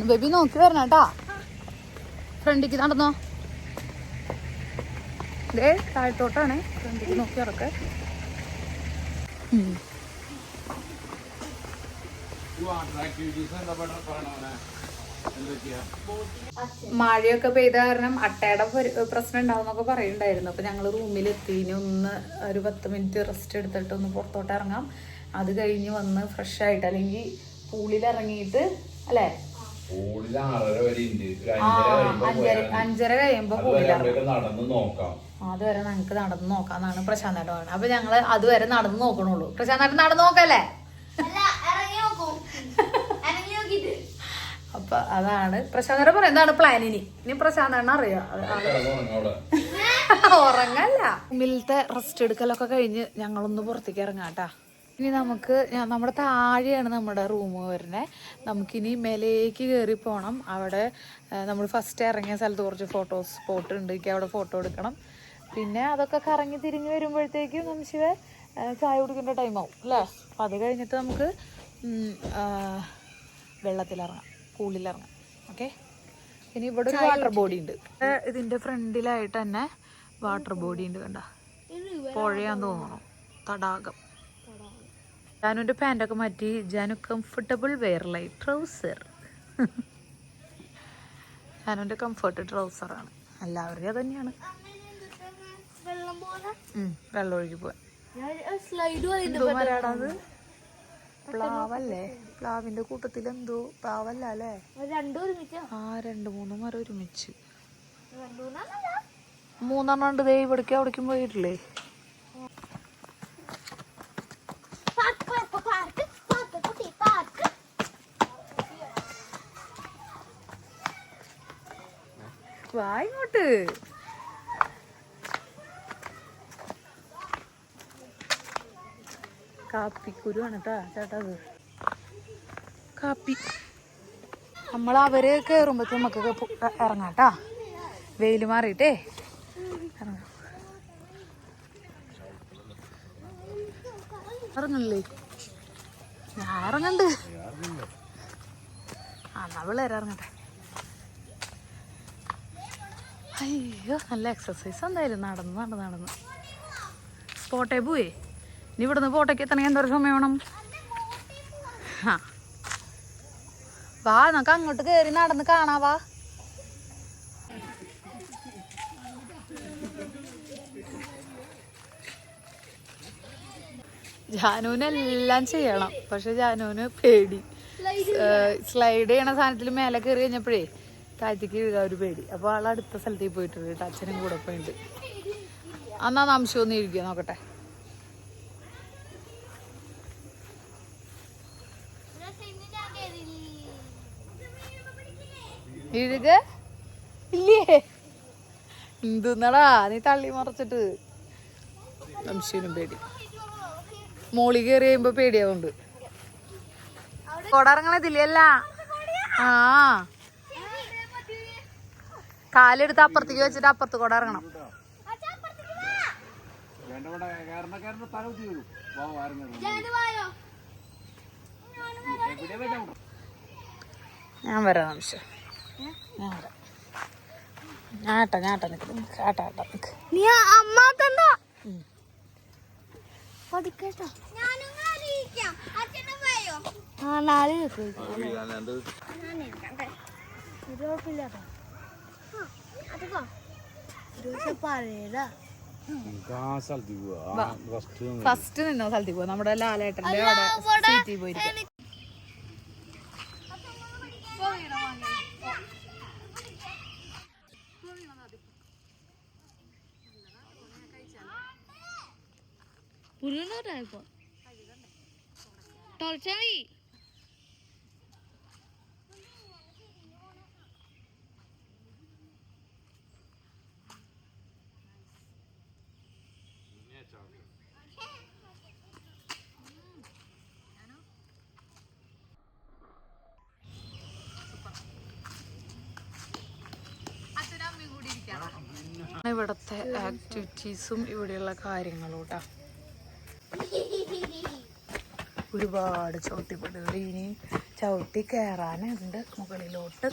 ബേബി നോക്കി വരണേട്ടാ. ഫ്രണ്ടിക്ക് നടന്നോ. ദേ താഴത്തോട്ടാണ്. ഫ്രണ്ടിക്ക് നോക്കി ഇറക്കെ. മഴയൊക്കെ പെയ്ത കാരണം അട്ടയുടെ പ്രശ്നം ഉണ്ടാവുന്നൊക്കെ പറയുന്നുണ്ടായിരുന്നു. അപ്പൊ ഞങ്ങള് റൂമിലെത്തി. ഇനി ഒരു 10 മിനിറ്റ് റെസ്റ്റ് എടുത്തിട്ട് ഒന്ന് പുറത്തോട്ട് ഇറങ്ങാം. അത് കഴിഞ്ഞ് വന്ന് ഫ്രഷ് ആയിട്ട്, അല്ലെങ്കിൽ പൂളിൽ ഇറങ്ങിയിട്ട് അല്ലേ 5:30 കഴിയുമ്പോ അതുവരെ ഞങ്ങക്ക് നടന്നു നോക്കാന്നാണ് പ്രശാന്ത് ഏട്ടൻ പറയുന്നത്. അപ്പൊ ഞങ്ങള് അതുവരെ നടന്നു നോക്കണുള്ളൂ. പ്രശാന്ത് ഏട്ടൻ നടന്നു നോക്കല്ലേ? അപ്പൊ അതാണ് പ്രശാന്ത് ഏട്ടൻ പറയുന്നത്. എന്താണ് പ്ലാനിനി? ഇനി പ്രശാന്ത് ഏട്ടൻ അറിയാം. ഉറങ്ങല്ല. റൂമിലത്തെ റെസ്റ്റ് എടുക്കലൊക്കെ കഴിഞ്ഞ് ഞങ്ങളൊന്ന് പുറത്തേക്ക് ഇറങ്ങാട്ടാ. ഇനി നമുക്ക് നമ്മുടെ താഴെയാണ് നമ്മുടെ റൂം വരുന്നത്. നമുക്കിനി മേലേക്ക് കയറി പോകണം. അവിടെ നമ്മൾ ഫസ്റ്റ് ഇറങ്ങിയ സ്ഥലത്ത് കുറച്ച് ഫോട്ടോസ് സ്പോട്ട് ഉണ്ട്. എനിക്ക് അവിടെ ഫോട്ടോ എടുക്കണം. പിന്നെ അതൊക്കെ കറങ്ങി തിരിഞ്ഞ് വരുമ്പോഴത്തേക്കും നമുക്ക് ചായ കുടിക്കേണ്ട ടൈമാവും അല്ലേ. അപ്പം അത് കഴിഞ്ഞിട്ട് നമുക്ക് വെള്ളത്തിലിറങ്ങാം, പൂളിലിറങ്ങാം. ഓക്കെ. പിന്നെ ഇവിടെ ഒരു വാട്ടർ ബോഡി ഉണ്ട്. ഇതിൻ്റെ ഫ്രണ്ടിലായിട്ട് തന്നെ വാട്ടർ ബോഡി ഉണ്ട്. കണ്ട, പുഴയാന്ന് തോന്നണം, തടാകം. ജാനുവിൻ്റെ പാൻറ്റൊക്കെ മാറ്റി Janu comfortable wear light trouser. ജാനുവിൻ്റെ കംഫർട്ട് ട്രൗസറാണ്. എല്ലാവരുടെയും അത് തന്നെയാണ്. വെള്ളം ഒഴുകി പോവാൻ. മരാടാത് പ്ലാവല്ലേ? പ്ലാവിന്റെ കൂട്ടത്തിൽ എന്തോ പ്ലാവല്ല അല്ലേ? 2-3 മരം ഒരുമിച്ച്. 3 ഉണ്ട്. ദേ ഇവിടേക്ക് അവിടേക്കും പോയിട്ടില്ലേ? വാ ഇങ്ങോട്ട്. കാപ്പിക്കുരുവാണ് കേട്ടാ ചേട്ടാ. അത് കാപ്പി. അവര് കയറുമ്പോഴത്തേക്ക് നമുക്ക് ഇറങ്ങാട്ടാ. വെയിൽ മാറിയിട്ടേ ഇറങ്ങാം. ഇറങ്ങണില്ലേ? ഞാൻ ഇറങ്ങണ്ട്. എന്നാ പിള്ളേരെ ഇറങ്ങട്ടെ. അയ്യോ, നല്ല എക്സസൈസ് എന്തായാലും. നടന്ന് പോട്ടെ പോയേ. ഇനി ഇവിടുന്ന് പോട്ടേക്ക് എത്തണമെങ്കിൽ എന്തോരം സമയം വേണം? വാ, നമുക്ക് അങ്ങോട്ട് കയറി നടന്ന് കാണാവാ. ജാനുവിനെല്ലാം ചെയ്യണം. പക്ഷെ ജാനുവിന് പേടി. സ്ലൈഡ് ചെയ്യണ സാധനത്തിൽ മേലെ കയറി കഴിഞ്ഞപ്പോഴേ താഴത്തേക്ക് വീഴാൻ ഒരു പേടി. അപ്പോൾ ആൾ അടുത്ത സ്ഥലത്തേക്ക് പോയിട്ടുണ്ട് കേട്ടോ. അച്ഛനും കൂടെ പോയിട്ടുണ്ട്. എന്നാ അംശം ഒന്ന് ഇരിക്കുക നോക്കട്ടെ. ഇഴുക ഇല്ലേ? എന്തുന്നടാ നീ തള്ളി മറിച്ചിട്ട്. അംശനും പേടി. മോളി കയറി കഴിയുമ്പോ പേടിയാവുണ്ട്. കൊടറങ്ങണതില്ല. ആ, കാലെടുത്ത് അപ്പുറത്തേക്ക് വെച്ചിട്ട് അപ്പുറത്ത് കൂടെ ഇറങ്ങണം. ഞാൻ വരാം നിമിഷം. ഞാൻ വരാം. ഞാട്ടാ നിക്ക്. ഫസ്റ്റ് നിന്നോ സ്ഥലത്തേക്ക് പോവാ. നമ്മുടെ ലാലേട്ടന്റെ അവിടെ സീറ്റിൽ പോയിരിക്കാം. ഇവിടുത്തെ ആക്ടിവിറ്റീസും ഇവിടെയുള്ള കാര്യങ്ങളും കേട്ടോ. ഒരുപാട് ചവിട്ടിപ്പടികൾ ഇനി ചവിട്ടി കയറാനുണ്ട് മുകളിലോട്ട്.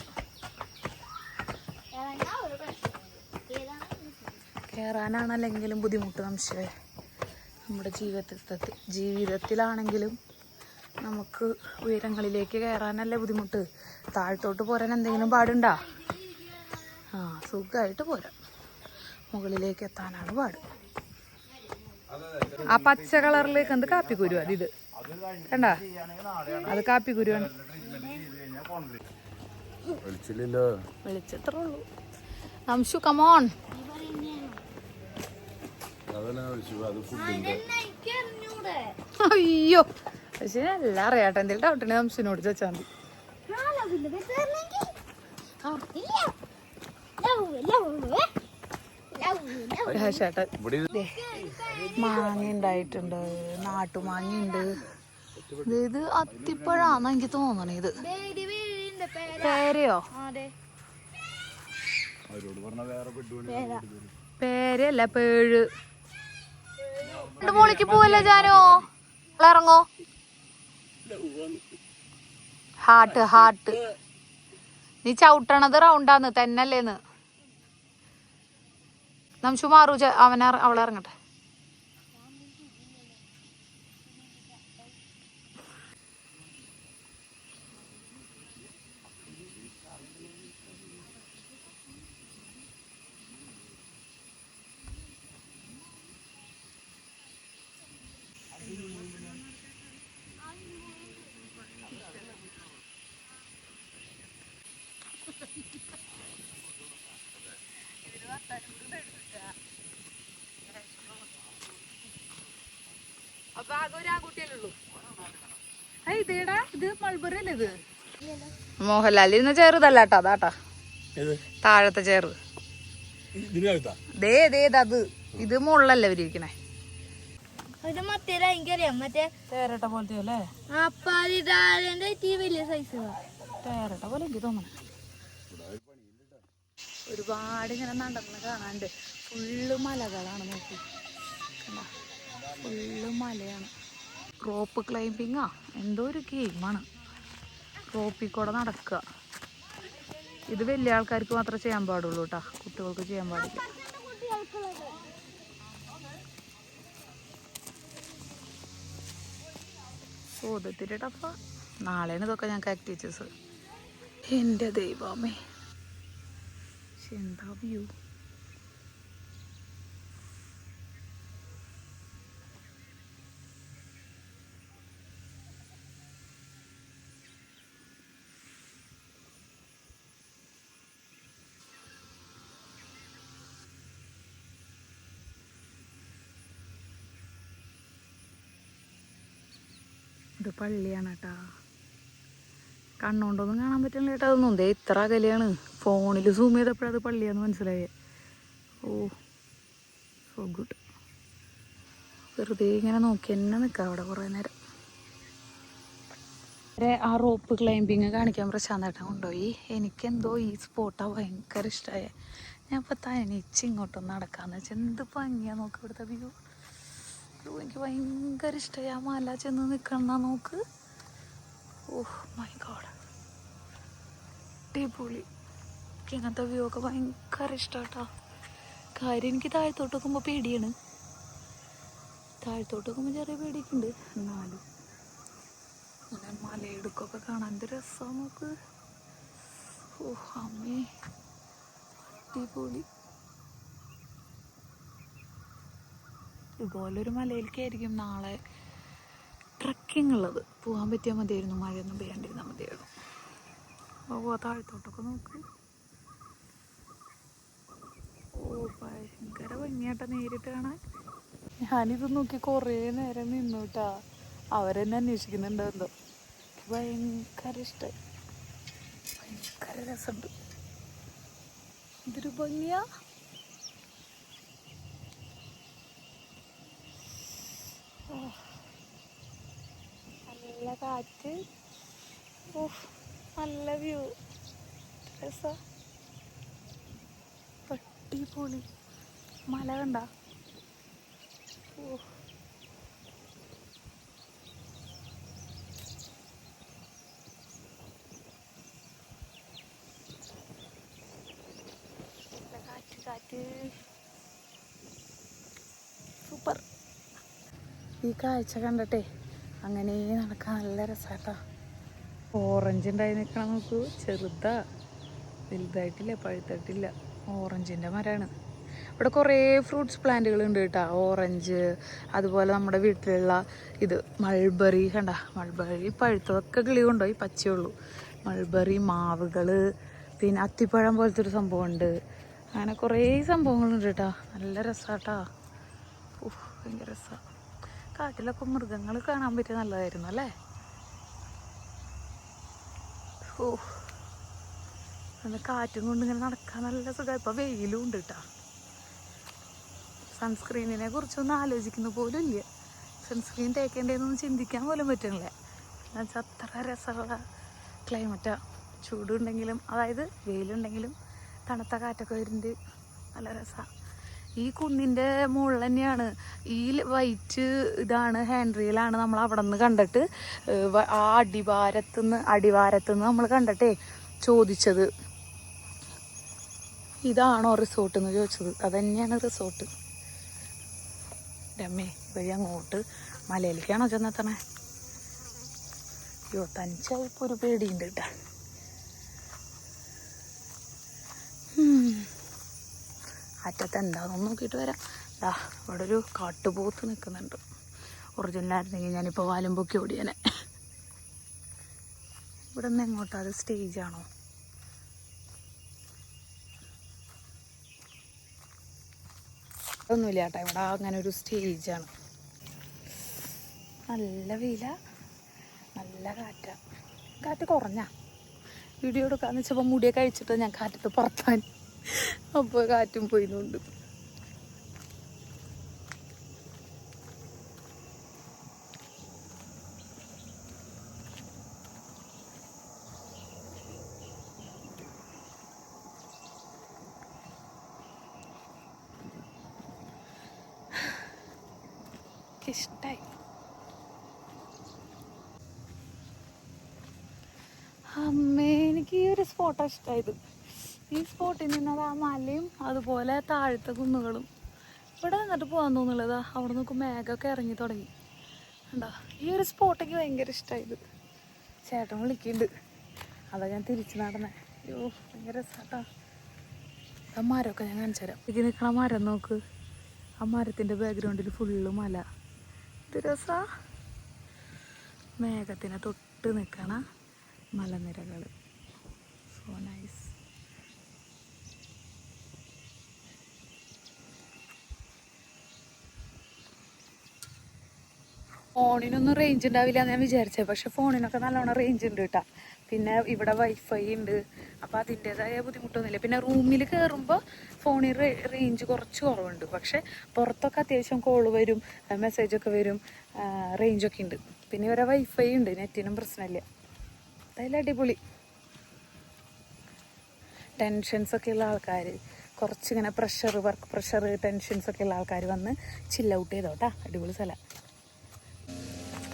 കയറാനാണല്ലെങ്കിലും ബുദ്ധിമുട്ട് സംശയം. നമ്മുടെ ജീവിതത്തിലാണെങ്കിലും നമുക്ക് ഉയരങ്ങളിലേക്ക് കയറാനല്ലേ ബുദ്ധിമുട്ട്. താഴത്തോട്ട് പോരാൻ എന്തെങ്കിലും പാടുണ്ടോ? സുഖമായിട്ട് പോരാം. മുകളിലേക്ക് എത്താനാണ് പാട്. ആ പച്ച കളറിലേക്ക് എന്ത് കാപ്പിക്കുരു ഇത് കണ്ട, അത് കാപ്പിക്കുരുവാണ്. വെളിച്ചത്രേ ഉള്ളൂ. നംശു കമോൺ. അയ്യോ പക്ഷെ എല്ലാം അറിയാട്ടെ. എന്തെങ്കിലും ഡൗട്ട് ഉണ്ടെങ്കിൽ നംശുവിനോട് ചോദിച്ചാൽ മതി. മാങ്ങ ഉണ്ടായിട്ടുണ്ട്, നാട്ടുമാങ്ങയുണ്ട്. ഇത് അത്തിപ്പഴാന്ന് എനിക്ക് തോന്നണേ. ഇത് പേരയോ? പേരല്ല, പേഴ്. മോളിക്ക് പോവല്ലേ ജാനോ? ഇറങ്ങോ. ഹാർട്ട് നീ ചവിട്ടണത് റൗണ്ടാന്ന് തന്നല്ലേന്ന്. നംശു മാറൂ, അവളെ ഇറങ്ങട്ടെ. അപ്പൊ ആകെ ഒരു ആൺകുട്ടിയല്ലേ. ഇതേടാ, ഇത് മൾബറി അല്ലേ? ഇത് മോഹൻലാൽ ഇരുന്ന് ചെറുതല്ല കേട്ടോ. അതാട്ടാ താഴത്തെ ചേറ്. അത് ഇത് മുള്ളല്ലേ ഇവരിക്കണേ. എനിക്കറിയാം, മറ്റേ തേരട്ട പോലത്തെ അല്ലേ? വലിയ സൈസ് തേരട്ട പോലെ എനിക്ക് തോന്നണേ. ഒരുപാട് ഇങ്ങനെ നടന്ന് കാണാണ്ട്. ഫുള്ള് മലകളാണ്. നോക്കി, ഫുള്ള് മലയാണ്. റോപ്പ് ക്ലൈമ്പിങ്ങാ എന്തോ ഒരു ഗെയിമാണ്. റോപ്പിൽ കൂടെ നടക്കുക. ഇത് വലിയ ആൾക്കാർക്ക് മാത്രമേ ചെയ്യാൻ പാടുള്ളൂ കേട്ടോ, കുട്ടികൾക്ക് ചെയ്യാൻ പാടില്ല. ചോദ്യത്തിൻ്റെ ടഫാ. നാളെയാണ് ഇതൊക്കെ ഞങ്ങൾക്ക് ആക്ടിവിറ്റീസ്. എൻ്റെ ദൈവമേ, എന്താ വ്യൂ. ഇത് പള്ളിയാണ് കേട്ടാ. കണ്ണുകൊണ്ടൊന്നും കാണാൻ പറ്റില്ല കേട്ടോ. അതൊന്നും ദേ ഇത്ര അകലെയാണ്. ഫോണിൽ സൂം ചെയ്തപ്പോഴത് പള്ളിയാന്ന് മനസ്സിലായേ. ഓ സോ ഗുഡ്. വെറുതെ ഇങ്ങനെ നോക്കി തന്നെ നിൽക്കാം അവിടെ കുറേ നേരം. ആ റോപ്പ് ക്ലൈമ്പിങ് കാണിക്കാൻ പ്രശാന്തേട്ടൻ കൊണ്ടുപോയി. എനിക്കെന്തോ ഈ സ്പോട്ടാണ് ഭയങ്കര ഇഷ്ടമായ. ഞാൻ ഇപ്പോൾ തനിച്ച് ഇങ്ങോട്ടൊന്ന് നടക്കാമെന്ന് വെച്ചാൽ എന്ത് ഭംഗിയാണ് നോക്ക് ഇവിടുത്തെ വ്യൂ. എനിക്ക് ഭയങ്കര ഇഷ്ടമായി. ആ മല ചെന്ന് നിൽക്കണ നോക്ക്. ഓഹ് മൈ ഗോഡ്, അടിപൊളി. എനിക്ക് ഇങ്ങനത്തെ വ്യൂ ഒക്കെ ഭയങ്കര ഇഷ്ടമാണ് കേട്ടോ. കാര്യം എനിക്ക് താഴത്തോട്ട് നോക്കുമ്പോൾ പേടിയാണ്. താഴത്തോട്ട് നോക്കുമ്പോൾ ചെറിയ പേടിയൊക്കെ ഉണ്ട്. എന്നാലും അങ്ങനെ മലയിടുക്കൊക്കെ കാണാൻ എന്ത് രസമാണ് നോക്ക്. ഓഹ് അമ്മേ, അടിപൊളി. ഇതുപോലൊരു മലയിലേക്കായിരിക്കും നാളെ ട്രക്കിംഗ് ഉള്ളത്. പോകാൻ പറ്റിയാൽ മതിയായിരുന്നു, മഴയൊന്നും പെയ്യാണ്ടിരുന്നാൽ മതിയായിരുന്നു. ഓ താഴത്തോട്ടൊക്കെ നോക്ക്. ഓ ഭയങ്കര ഭംഗിയായിട്ടാ നേരിട്ട് കാണാൻ. ഞാനിത് നോക്കി കുറേ നേരം നിന്നുട്ടാ. അവരെന്നെ അന്വേഷിക്കുന്നുണ്ടോ എന്തോ. ഭയങ്കര ഇഷ്ടമായി, ഭയങ്കര രസമുണ്ട്. ഇതൊരു ഭംഗിയാ. നല്ല കാറ്റ്, നല്ല വ്യൂ, രസ. അടിപൊളി മല കണ്ട. കാറ്റ് കാറ്റ് സൂപ്പർ. ഈ കാഴ്ച കണ്ടട്ടെ അങ്ങനെ നടക്കാൻ നല്ല രസാട്ടാ. ഓറഞ്ച് ഉണ്ടായി നിൽക്കണം നോക്കൂ. ചെറുതാ, വലുതായിട്ടില്ല, പഴുത്തിട്ടില്ല. ഓറഞ്ചിൻ്റെ മരമാണ്. ഇവിടെ കുറേ ഫ്രൂട്ട്സ് പ്ലാന്റുകൾ ഉണ്ട് കേട്ടോ. ഓറഞ്ച്, അതുപോലെ നമ്മുടെ വീട്ടിലുള്ള ഇത് മൾബറി കണ്ട. മൾബറി പഴുത്തതൊക്കെ കിളി കൊണ്ടുപോയി, പച്ചയുള്ളൂ. മൾബറി, മാവുകൾ, പിന്നെ അത്തിപ്പഴം പോലത്തെ ഒരു സംഭവമുണ്ട്. അങ്ങനെ കുറേ സംഭവങ്ങളുണ്ട് കേട്ടോ. നല്ല രസാട്ടാ. ഭയങ്കര രസമാണ്. കാട്ടിലൊക്കെ മൃഗങ്ങൾ കാണാൻ പറ്റിയ നല്ലതായിരുന്നു അല്ലേ. അന്ന് കാറ്റും കൊണ്ട് ഇങ്ങനെ നടക്കാൻ നല്ല സുഖം. ഇപ്പം വെയിലും ഉണ്ട് കേട്ടോ. സൺസ്ക്രീനിനെ കുറിച്ചൊന്നും ആലോചിക്കുന്ന പോലും ഇല്ല. സൺസ്ക്രീൻ തേക്കേണ്ടതെന്നൊന്നും ചിന്തിക്കാൻ പോലും പറ്റുന്നില്ല. എന്നുവെച്ചാൽ അത്ര രസമുള്ള ക്ലൈമറ്റാണ്. ചൂടുണ്ടെങ്കിലും, അതായത് വെയിലുണ്ടെങ്കിലും തണുത്ത കാറ്റൊക്കെ വരുന്നുണ്ട്. നല്ല രസമാണ്. ഈ കുന്നിൻ്റെ മുകളിൽ തന്നെയാണ് ഈ വൈറ്റ് ഇതാണ് ഹാൻഡ് റീലാണ് നമ്മൾ അവിടെ നിന്ന് കണ്ടിട്ട് ആ അടിവാരത്തുനിന്ന് നമ്മൾ കണ്ടിട്ടേ ചോദിച്ചത് ഇതാണോ റിസോർട്ട് എന്ന് ചോദിച്ചത്. അതന്നെയാണ് റിസോർട്ട്. രമ്മേ വഴി അങ്ങോട്ട് മലയിലേക്കാണോ ചെന്നെത്തണേ? തനിച്ചായിപ്പോൾ ഒരു പേടിയുണ്ട് കേട്ടോ. അറ്റത്ത് എന്താണെന്ന് നോക്കിയിട്ട് വരാം. ഇവിടെ ഒരു കാട്ടുപോത്ത് നിൽക്കുന്നുണ്ട്. ഒറിജിനലായിരുന്നെങ്കിൽ ഞാനിപ്പോൾ വാലും പൊക്കി ഓടിയാനെ. ഇവിടെ നിന്ന് എങ്ങോട്ടാ? അത് സ്റ്റേജാണോ? ഒന്നുമില്ല കേട്ടോ, ഇവിടെ അങ്ങനെ ഒരു സ്റ്റേജാണ്. നല്ല വെയില, നല്ല കാറ്റാ. കാറ്റ് കുറഞ്ഞാ വീഡിയോ എടുക്കാന്ന് വെച്ചപ്പോൾ മുടിയൊക്കെ കഴിച്ചിട്ട് ഞാൻ കാറ്റത്ത് പുറത്താൻ. അപ്പോൾ കാറ്റും പോയിന്നുണ്ട്. ഇഷ്ടായി. അമ്മേ, എനിക്ക് ഈ ഒരു സ്പോട്ടാണ് ഇഷ്ടമായത്. ഈ സ്പോട്ടിൽ നിന്നത് ആ മലയും അതുപോലെ താഴത്തെ കുന്നുകളും. ഇവിടെ നിന്നിട്ട് പോകാൻ തോന്നുള്ളത് അവിടെ നോക്കും മേഘമൊക്കെ ഇറങ്ങി തുടങ്ങി. കണ്ടോ, ഈ ഒരു സ്പോട്ടൊക്കെ ഭയങ്കര ഇഷ്ടമായത്. ചേട്ടൻ വിളിക്കുന്നുണ്ട്, അതാ ഞാൻ തിരിച്ച് നടന്നേ. അയ്യോ ഭയങ്കര രസാട്ടാ. ആ മരമൊക്കെ ഞാൻ കാണിച്ചു തരാം. ഇതിൽ നിൽക്കണ മരം നോക്ക്. ആ മരത്തിൻ്റെ ബാക്ക്ഗ്രൗണ്ടിൽ ഫുള്ള് മല. ഇത് രസാ. മേഘത്തിനെ തൊട്ട് നിൽക്കണ മലനിരകൾ. So nice. ഫോണിനൊന്നും റേഞ്ച് ഉണ്ടാവില്ല എന്ന് ഞാൻ വിചാരിച്ചത്. പക്ഷെ ഫോണിനൊക്കെ നല്ലോണം റേഞ്ച് ഉണ്ട് കേട്ടോ. പിന്നെ ഇവിടെ വൈഫൈ ഉണ്ട്. അപ്പോൾ അതിൻ്റെതായ ബുദ്ധിമുട്ടൊന്നുമില്ല. പിന്നെ റൂമിൽ കയറുമ്പോൾ ഫോണിൽ റേഞ്ച് കുറച്ച് കുറവുണ്ട്. പക്ഷെ പുറത്തൊക്കെ അത്യാവശ്യം കോള് വരും, മെസ്സേജൊക്കെ വരും, റേഞ്ചൊക്കെ ഉണ്ട്. പിന്നെ ഇവിടെ വൈഫൈ ഉണ്ട്, നെറ്റിനും പ്രശ്നമില്ല. അതായത് അടിപൊളി. ടെൻഷൻസൊക്കെ ഉള്ള ആൾക്കാർ, കുറച്ചിങ്ങനെ വർക്ക് പ്രഷർ, ടെൻഷൻസൊക്കെ ഉള്ള ആൾക്കാർ വന്ന് ചില്ല ഔട്ട് ചെയ്തോട്ടാ. അടിപൊളി സ്ഥലം.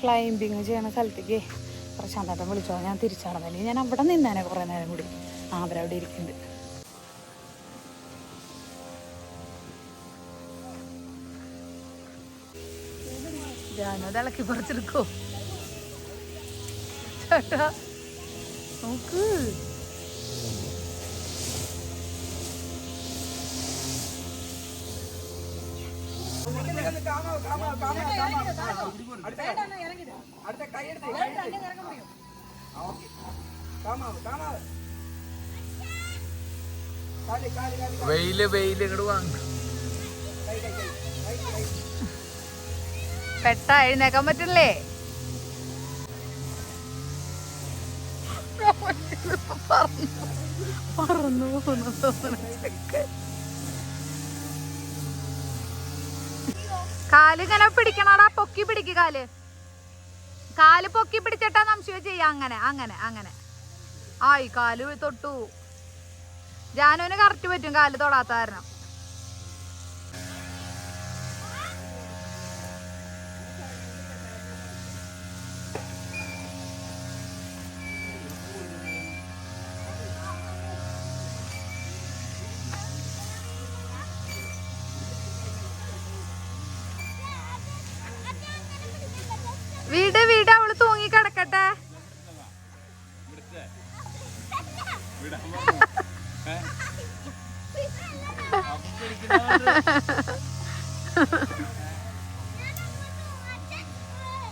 ക്ലൈംബിങ് ചെയ്യണ സ്ഥലത്തേക്ക് പ്രശാന്തേട്ടൻ വിളിച്ചോ. ഞാൻ തിരിച്ചടന്നല്ലേ, ഞാൻ അവിടെ നിന്നേനെ കുറേ നേരം കൂടി. അവരവിടെ ഇരിക്കുന്നുണ്ട്. ഞാനത് ഇളക്കി പറിച്ചെടുക്കോ ചേട്ടാ? നോക്ക്, അടുത്ത കൈ എടുത്ത് ഓക്കെ കാമാവ് വെയില് ഇങ്ങോട്ട് വാങ്ങ പെട്ട എഴുന്നേക്കാൻ പറ്റില്ലേ? പറന്നു പോകുന്നു കാല് ഇങ്ങനെ പിടിക്കണടാ, പൊക്കി പിടിക്ക് കാല് പൊക്കി പിടിച്ചിട്ടാ സംശയം ചെയ്യാം. അങ്ങനെ ആയി കാല് തൊട്ടു. ജാനുവിന് കറക്റ്റ് പറ്റും കാല് തൊടാത്ത കാരണം. വീട് അവള് തൂങ്ങി കിടക്കട്ടെ.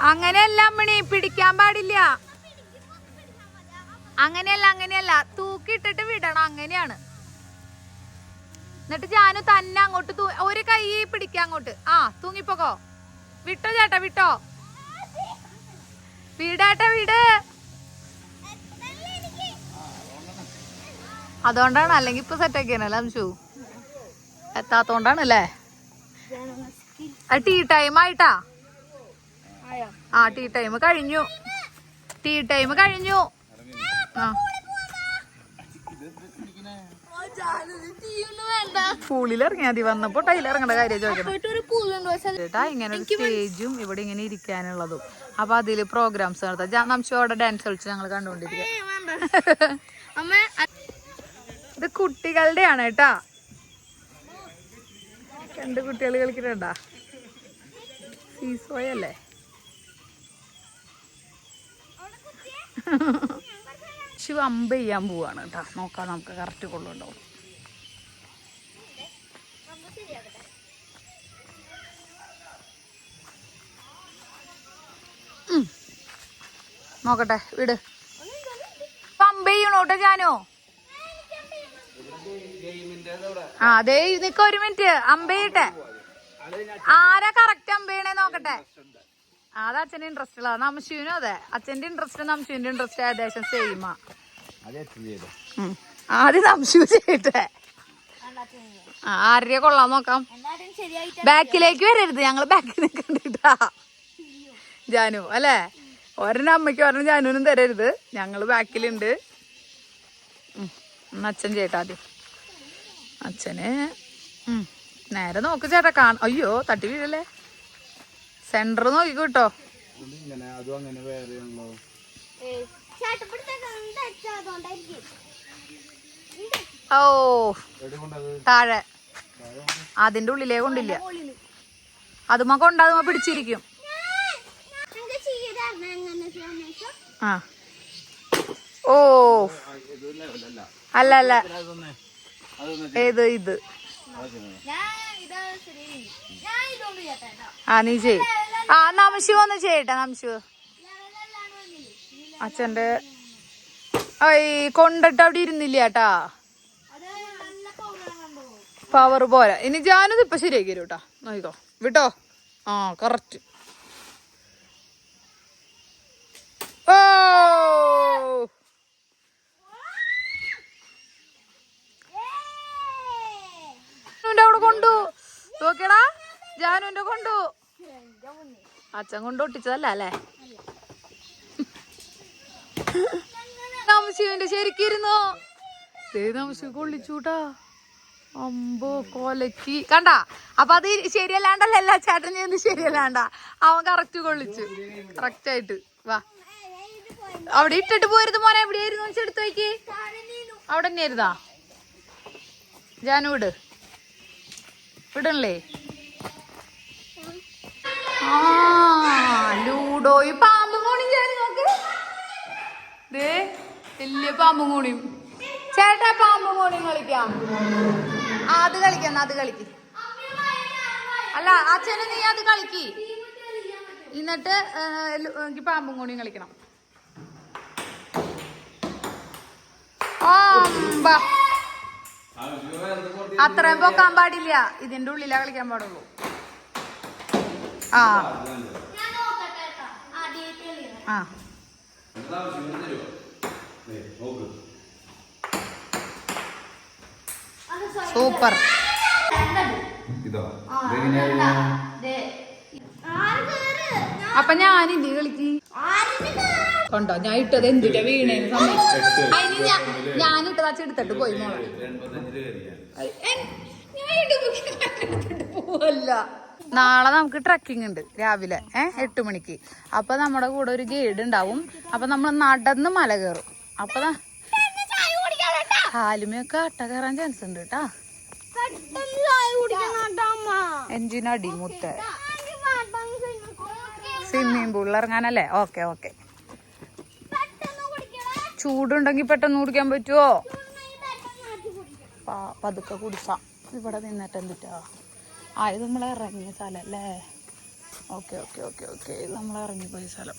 അങ്ങനെയല്ല അമ്മണി, പിടിക്കാൻ പാടില്ല. അങ്ങനെയല്ല തൂക്കിയിട്ടിട്ട് വിടണം. അങ്ങനെയാണ്. എന്നിട്ട് ജാനു തന്നെ അങ്ങോട്ട് ഒരു കൈ പിടിക്കാം അങ്ങോട്ട്. തൂങ്ങിപ്പോക്കോ. വിട്ടോ ചേട്ടാ, വിട്ടോ. വീട് അതുകൊണ്ടാണ്, അല്ലെങ്കിൽ ഇപ്പൊ സെറ്റ് ആക്കിയാണല്ലോ അംശു. എത്താത്തോണ്ടാണല്ലേ. ടീ ടൈം ആയിട്ടാ. ടീ ടൈം കഴിഞ്ഞു. പൂളിൽ ഇറങ്ങിയാ മതി. വന്നപ്പോ ടൈൽ ഇറങ്ങേണ്ട കാര്യം ചോദിക്കണം. ഇങ്ങനെ ഒരു സ്റ്റേജും ഇവിടെ ഇങ്ങനെ ഇരിക്കാനുള്ളതും. അപ്പൊ അതില് പ്രോഗ്രാംസ് നടത്താം. നംശോടെ ഡാൻസ് കളിച്ച് ഞങ്ങൾ കണ്ടുകൊണ്ടിരിക്കുക. ഇത് കുട്ടികളുടെ ആണ് കേട്ടാ. 2 കുട്ടികൾ കളിക്കുന്നുണ്ടാ. സീസോയല്ലേ. ശിവ അമ്പ ചെയ്യാൻ പോവാണ് കേട്ടാ. നോക്കാം നമുക്ക് കറക്റ്റ് കൊള്ളുണ്ടാവും. നോക്കട്ടെ വിട്. അമ്പ ചെയ്യണോട്ടെ ജാനോ. അതെ നിക്ക, 1 മിനിറ്റ്. അമ്പയിട്ടെ ആരാ കറക്റ്റ് അമ്പയണേ നോക്കട്ടെ. അത് അച്ഛന്റെ ഇൻട്രസ്റ്റ് ഉള്ള. നംശുവിനും അതെ. അച്ഛന്റെ ഇൻട്രസ്റ്റ് നംശുവിന്റെ ഇൻട്രസ്റ്റ് ഏകദേശം സെയിമാ. ആദ്യം നംശു ചെയ്യട്ടെ. ആരുടെ കൊള്ളാൻ നോക്കാം. ബാക്കിലേക്ക് വരരുത്, ഞങ്ങള് ബാക്കിൽ നിൽക്കണ്ടിട്ടാ. ജാനു അല്ലേ, ഒരെണ്ണം അമ്മയ്ക്ക് ഒരെണ്ണം ജാനുവിനും തരരുത്. ഞങ്ങള് ബാക്കിലുണ്ട്. അച്ഛൻ ചെയ്യട്ടെ ആദ്യം. അച്ഛന് നേരെ നോക്ക് ചേട്ടാ. അയ്യോ തട്ടി വീഴല്ലേ. സെന്റർ നോക്കിക്കോ കേട്ടോ. ഓ താഴെ അതിന്റെ ഉള്ളിലേ കൊണ്ടില്ല. അതുമ്മ കൊണ്ടാതുമ്മ പിടിച്ചിരിക്കും. ഓ അല്ല ഇത് നീ ചെയ്. നംശു ഒന്ന് ചെയ്യട്ടെ. നംശു അച്ഛന്റെ കൊണ്ടിട്ട് അവിടെ ഇരുന്നില്ല കേട്ടാ. പവർ പോരാ. ഇനി ജാനത് ഇപ്പൊ ശരിയാക്കി തരും കേട്ടാ. നോക്കിക്കോ വിട്ടോ. കറക്റ്റ്. ഓ അവിടെ കൊണ്ടു നോക്കിയടാ. ജാനുവിന്റെ കൊണ്ടു. അച്ഛൻ കൊണ്ട് ഒട്ടിച്ചതല്ല അല്ലേ. നംശുവിന്റെ ശരിക്കിരുന്നു. നംശു കൊള്ളിച്ചൂട്ടാ. അമ്പോ കൊലക്കി കണ്ട. അപ്പൊ അത് ശരിയല്ലാണ്ടല്ല. എല്ലാ ചേട്ടൻ ചെയ്യുന്നത് ശരിയല്ലാണ്ട. അവൻ കറക്റ്റ് കൊള്ളിച്ചു. കറക്റ്റ് ആയിട്ട്. വാ അവിടെ ഇട്ടിട്ട് പോരുത് മോനെ. എവിടെയായിരുന്നു എടുത്തു നോക്കി. അവിടെ തന്നെയായിരുന്നാ. ജാനു വിടണല്ലേ. ലൂഡോയി പാമ്പും കൂടിയും ചേരി നോക്ക്. ദേ വലിയ പാമ്പും കൂടിയും. ചേട്ടാ പാമ്പും കൂടിയും കളിക്കാം. അത് കളിക്കാം. അല്ല അച്ഛനെ നീ അത് കളിക്ക് എന്നിട്ട് എനിക്ക് പാമ്പും കൂടിയും കളിക്കണം. അത്രയും പൊക്കാൻ പാടില്ല, ഇതിന്റെ ഉള്ളിലാ കളിക്കാൻ പാടുള്ളൂ. ആ ആ സൂപ്പർ. അപ്പൊ ഞാൻ ഇത് കളിക്ക് കണ്ടോ, ഞാൻ ഇട്ടത് എന്തിന്റെ വീണേന്ന് സമയം അതിന് ഞാനിട്ടതാ ചെടുത്തിട്ട് പോയി മോളെ. പോവല്ല. നാളെ നമുക്ക് ട്രക്കിംഗ് ഉണ്ട് രാവിലെ 8 മണിക്ക്. അപ്പൊ നമ്മുടെ കൂടെ ഒരു ഗൈഡ് ഉണ്ടാവും. അപ്പൊ നമ്മൾ നടന്ന് മല കയറും. അപ്പൊ കാലുമൊക്കെ അട്ട കയറാൻ ചാൻസ് ഉണ്ട് കേട്ടാ. എഞ്ചിനടി മുത്ത സ്വിമ്മിങ് പൂളിൽ ഇറങ്ങാനല്ലേ? Okay okay. ചൂടുണ്ടെങ്കിൽ പെട്ടെന്ന് കുടിക്കാൻ പറ്റുമോ? പതുക്കെ കുടിക്കാം. ഇവിടെ നിന്നിട്ട് എന്തിട്ടാ? ഇത് നമ്മൾ ഇറങ്ങിയ സ്ഥലം അല്ലേ? Okay okay okay okay. ഇത് നമ്മൾ ഇറങ്ങിപ്പോയ സ്ഥലം.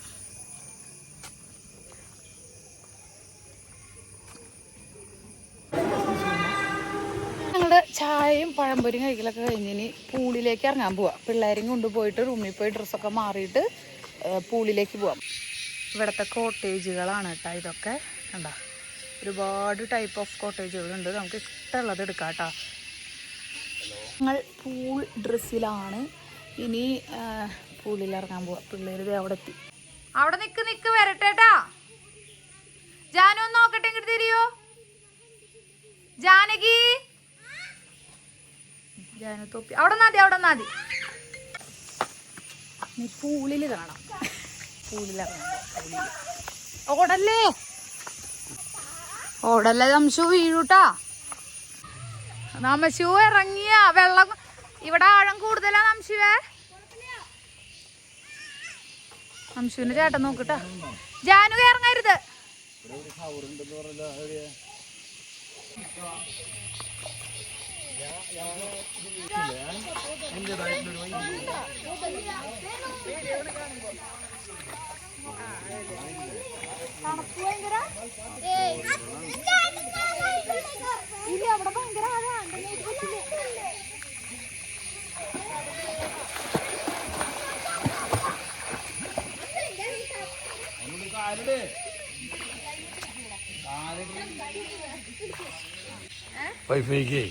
ഞങ്ങളുടെ ചായയും പഴംപൊരിയും കഴിക്കലൊക്കെ കഴിഞ്ഞിനി പൂളിലേക്ക് ഇറങ്ങാൻ പോവാം. പിള്ളേരെയും കൊണ്ടുപോയിട്ട് റൂമിൽ പോയി ഡ്രസ്സൊക്കെ മാറിയിട്ട് പൂളിലേക്ക് പോവാം. ഇവിടുത്തെ കോട്ടേജുകളാണ് കേട്ടോ ഇതൊക്കെ. കണ്ടോ, ഒരുപാട് ടൈപ്പ് ഓഫ് കോട്ടേജുകളുണ്ട്. നമുക്ക് ഇഷ്ടമുള്ളത് എടുക്കാം കേട്ടോ. ഞങ്ങൾ പൂൾ ഡ്രസ്സിലാണ് ഇനി പൂളിൽ ഇറങ്ങാൻ പോവാം. പിള്ളേർ അവിടെ എത്തി. അവിടെ നിക്ക് വരട്ടേട്ടാ. ജാനു ഒന്ന് നോക്കട്ടെ, ഇങ്ങോട്ട് തിരിയോ ജാനകി. ജാനു തൊപ്പി അവിടെ നാതി. നീ പൂളിൽ കാണാം. പൂളിലിറങ്ങാം. ഓടല്ലേ നംശു വീഴൂട്ടാ. നമശു ഇറങ്ങിയ വെള്ളം ഇവിടെ ആഴം കൂടുതലാ നംശുവേ. നംശുവിന്റെ ചേട്ടൻ നോക്കട്ടാ. ജാനു ഇറങ്ങരുത്. അവിടെ ഭയങ്കര വൈഫൈക്ക്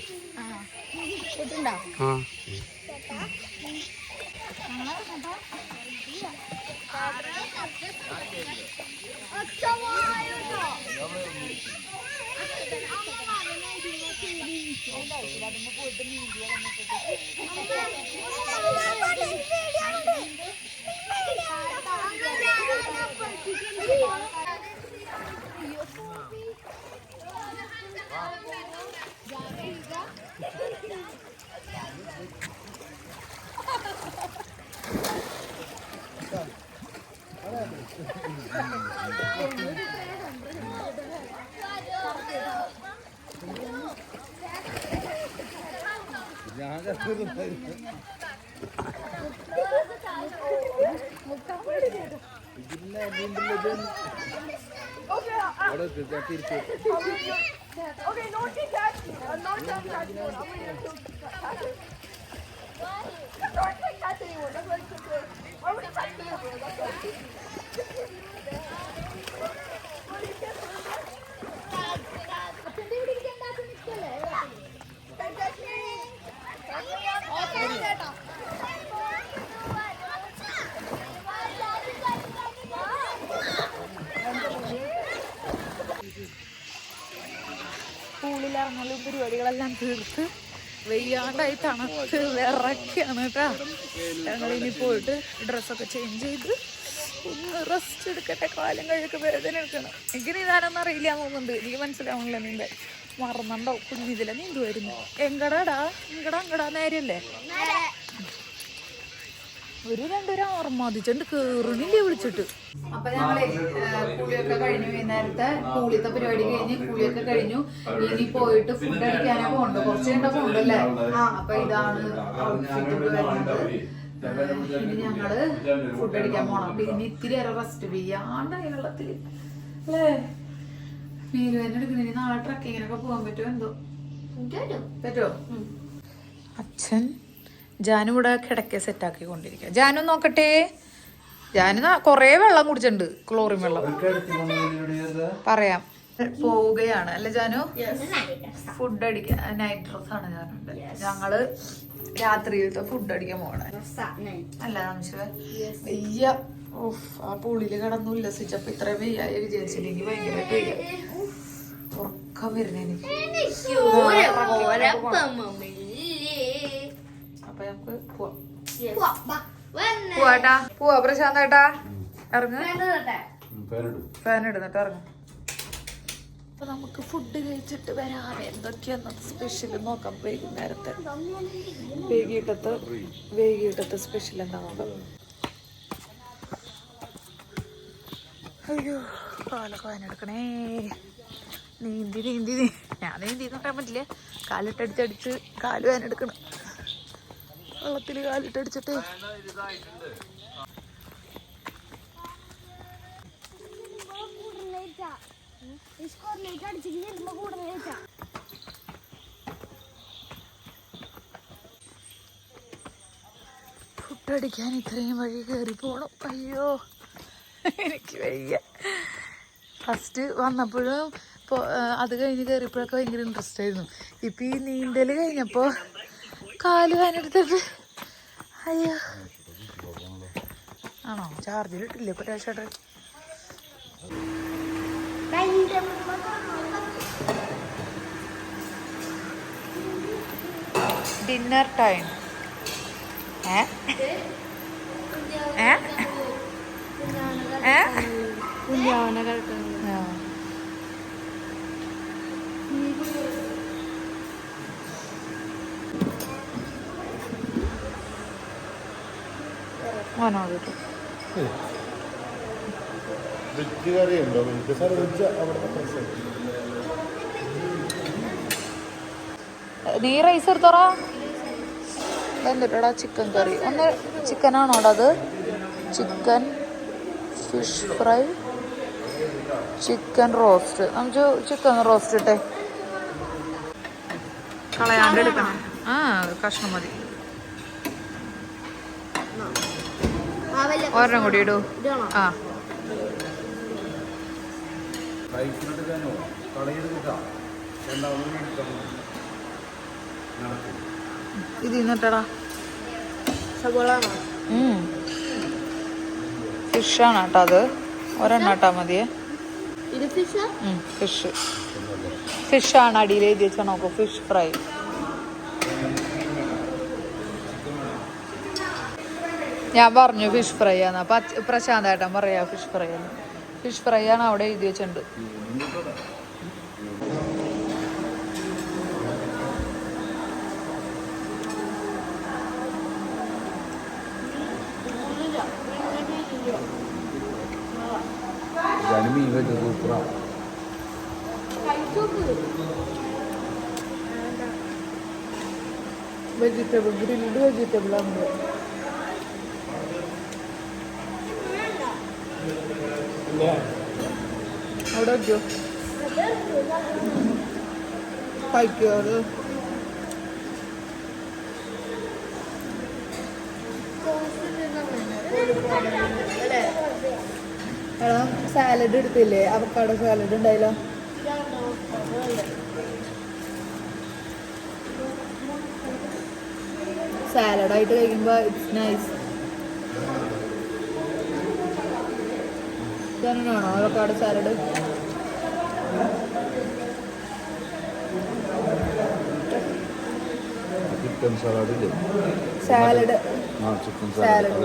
പൂളിലിറങ്ങലും പരിപാടികളെല്ലാം തീർത്ത് വെയ്യാണ്ടായി തണുത്ത് വിറക്കാണ് കേട്ടാ. ഞങ്ങളിനി പോയിട്ട് ഡ്രസ്സൊക്കെ ചേഞ്ച് ചെയ്ത് ഒന്ന് റെസ്റ്റ് എടുക്കട്ടെ. കാലം കഴിയൊക്കെ വേദന എടുക്കണം. എനിക്ക് നീന്താനൊന്നും അറിയില്ല തോന്നുന്നുണ്ട്. എനിക്ക് മനസ്സിലാവണില്ല. നീന്താൻ മറന്നുണ്ടാവും. കുഞ്ഞിതിലെ നീന്തുമായിരുന്നു. എങ്കടാ അങ്ങടാ നേരെയല്ലേ? ഒരു രണ്ടുപേരും അർമാദിച്ചുണ്ട് കേറണില്ലേ വിളിച്ചിട്ട്. അപ്പൊ ഞങ്ങളെ കുളിയൊക്കെ കഴിഞ്ഞു, വൈകുന്നേരത്തെ കൂളിത്തെ പരിപാടി കഴിഞ്ഞ് കുളിയൊക്കെ കഴിഞ്ഞു. ഇനി പോയിട്ട് ഫുഡ് അടിക്കാനേ പോകണ്ടു, കുറച്ച് കഴിഞ്ഞ പോകണ്ടല്ലേ. അപ്പൊ ഇതാണ് ഔട്ട്ഫിറ്റ് വരുന്നത്. ഇനി ഞങ്ങള് ഫുഡ് അടിക്കാൻ പോണം. പിന്നെ ഇത്തിരി നേരം റെസ്റ്റ് ചെയ്യാണ്ടായി വെള്ളത്തില് അല്ലേ. നീരുവേദന എടുക്കണ. ഇനി നാളെ ട്രക്കിങ്ങിനൊക്കെ പോകാൻ പറ്റുമോ എന്തോ. പറ്റുമോ? അച്ഛൻ ജാനു ഇവിടെ കിടക്കെ സെറ്റാക്കിക്കൊണ്ടിരിക്കുക. ജാനു നോക്കട്ടെ. ജാനു കൊറേ വെള്ളം കുടിച്ചിട്ടുണ്ട്, ക്ലോറിൻ വെള്ളം. പറയാം പോവുകയാണ് അല്ലെ ജാനു. ഫുഡ് അടിക്കാൻ നൈറ്റ് ഡ്രസ് ആണ് ജാനുണ്ട്. ഞങ്ങള് രാത്രിയിലത്തെ ഫുഡ് അടിക്കാൻ പോകണേ അല്ല നമിഷേ. വയ്യ. ആ പുള്ളില് കിടന്നു ഉല്ലസിച്ചപ്പോ ഇത്രയും വയ്യായി വിചാരിച്ചില്ലെങ്കിൽ ഭയങ്കരമായിട്ട് വയ്യ. ഉറക്കം വരുന്നേ എനിക്ക്. അപ്പൊ നമുക്ക് പോവാട്ടാ. പോവാ പ്രശാന്തേട്ടാ. ഇറങ്ങ്. ഫാൻ ഇടുന്നിട്ട് ഇറങ്ങും. അപ്പൊ നമുക്ക് ഫുഡ് കഴിച്ചിട്ട് വരാം. എന്തൊക്കെയാന്ന് സ്പെഷ്യൽ നോക്കാം. വൈകിട്ടത്തെ സ്പെഷ്യൽ എന്താ നോക്കാം. അയ്യോ കാലൊക്കെ വേനെടുക്കണേ. നീന്തി ഞാൻ നീന്തിന്ന് പറയാൻ പറ്റില്ല. കാലിട്ടടിച്ചടിച്ച് കാല് വേനെടുക്കണം. വെള്ളത്തിൽ കാലിട്ടടിച്ചിട്ട് ഫുഡടിക്കാൻ ഇത്രയും വഴി കയറി പോണം. അയ്യോ എനിക്ക് വയ്യ. ഫസ്റ്റ് വന്നപ്പോഴും അത് കഴിഞ്ഞ് കയറിയപ്പോഴൊക്കെ ഭയങ്കര ഇൻട്രസ്റ്റ് ആയിരുന്നു. ഇപ്പം ഈ നീന്തൽ കഴിഞ്ഞപ്പോൾ കാല് വേനെടുത്തിട്ട് അയ്യോ. ആണോ ചാർജിലിട്ടില്ലേ ഇപ്പൊ രാശേട്ടൻ? Dinner time. നീ റൈസ് എടുത്തോറാ. എന്തിട്ടാ ചിക്കൻ കറി? ഒന്ന് ചിക്കനാണോടാ അത്? Chicken fish fry, chicken roast. നമുക്ക് ചിക്കൻ റോസ്റ്റ് ഇട്ടെ. കളയാണ്ട് എടുക്കണം. കഷ്ണം മതി. ഒരെണ്ണം കൂടി ഇടൂ. ഇത് ഇന്നിട്ടടാ. ഫിഷാണ് കേട്ടോ അത്. ഒരെണ്ണം ഇട്ടാ മതിയേ. ഫിഷാണ് അടിയിൽ എഴുതി വെച്ചാൽ നോക്കൂ. Fish fry. ഞാൻ പറഞ്ഞു ഫിഷ് ഫ്രൈ ആണ്. അപ്പൊ പ്രശാന്തേട്ടൻ പറയാ ഫിഷ് ഫ്രൈ ആണ്. ഫിഷ് ഫ്രൈ ആണ് അവിടെ എഴുതി വെച്ചിട്ടുണ്ട്. വെജിറ്റബിൾ ഗ്രിൽഡ് വെജിറ്റബിൾ ആണ്. അവിടെ വയ്ക്കോ കഴിക്കോ അത്? എടാ സാലഡ് എടുത്തില്ലേ? അവക്കാഡോ സാലഡ് ഉണ്ടായില്ലോ. സാലഡായിട്ട് കഴിക്കുമ്പോൾ ഇറ്റ്സ് നൈസ്. തന്നെയാണോ avocado salad? Chicken salad salad salad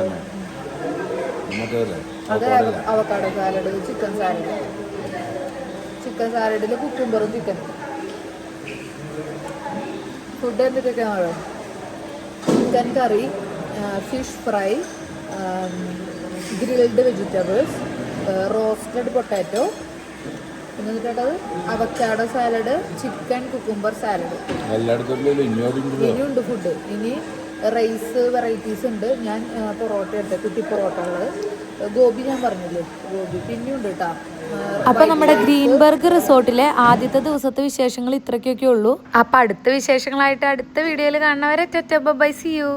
അത് avocado salad, chicken salad. Chicken സാലഡിൽ കുക്കുംബറും ചിക്കനും. ഫുഡ് എന്തൊക്കെയാണോ? Chicken curry, fish fry, grilled vegetables, roasted potato, പിന്നെ എന്നിട്ടത് avocado salad, chicken cucumber salad. ഇനിയുണ്ട് ഫുഡ്. ഇനി റൈസ് വെറൈറ്റീസ് ഉണ്ട്. ഞാൻ പൊറോട്ട എടുത്ത കുട്ടി പൊറോട്ട ഉള്ളത്, ഗോബി ഞാൻ പറഞ്ഞില്ലേ ഗോബി, പിന്നെയുണ്ട് കേട്ടോ. അപ്പൊ നമ്മുടെ ഗ്രീൻബർഗ് റിസോർട്ടിലെ ആദ്യത്തെ ദിവസത്തെ വിശേഷങ്ങൾ ഇത്രയ്ക്കൊക്കെ ഉള്ളൂ. അപ്പൊ അടുത്ത വിശേഷങ്ങളായിട്ട് അടുത്ത വീഡിയോയിൽ കാണുന്നവരെ ബൈ, സീ യു.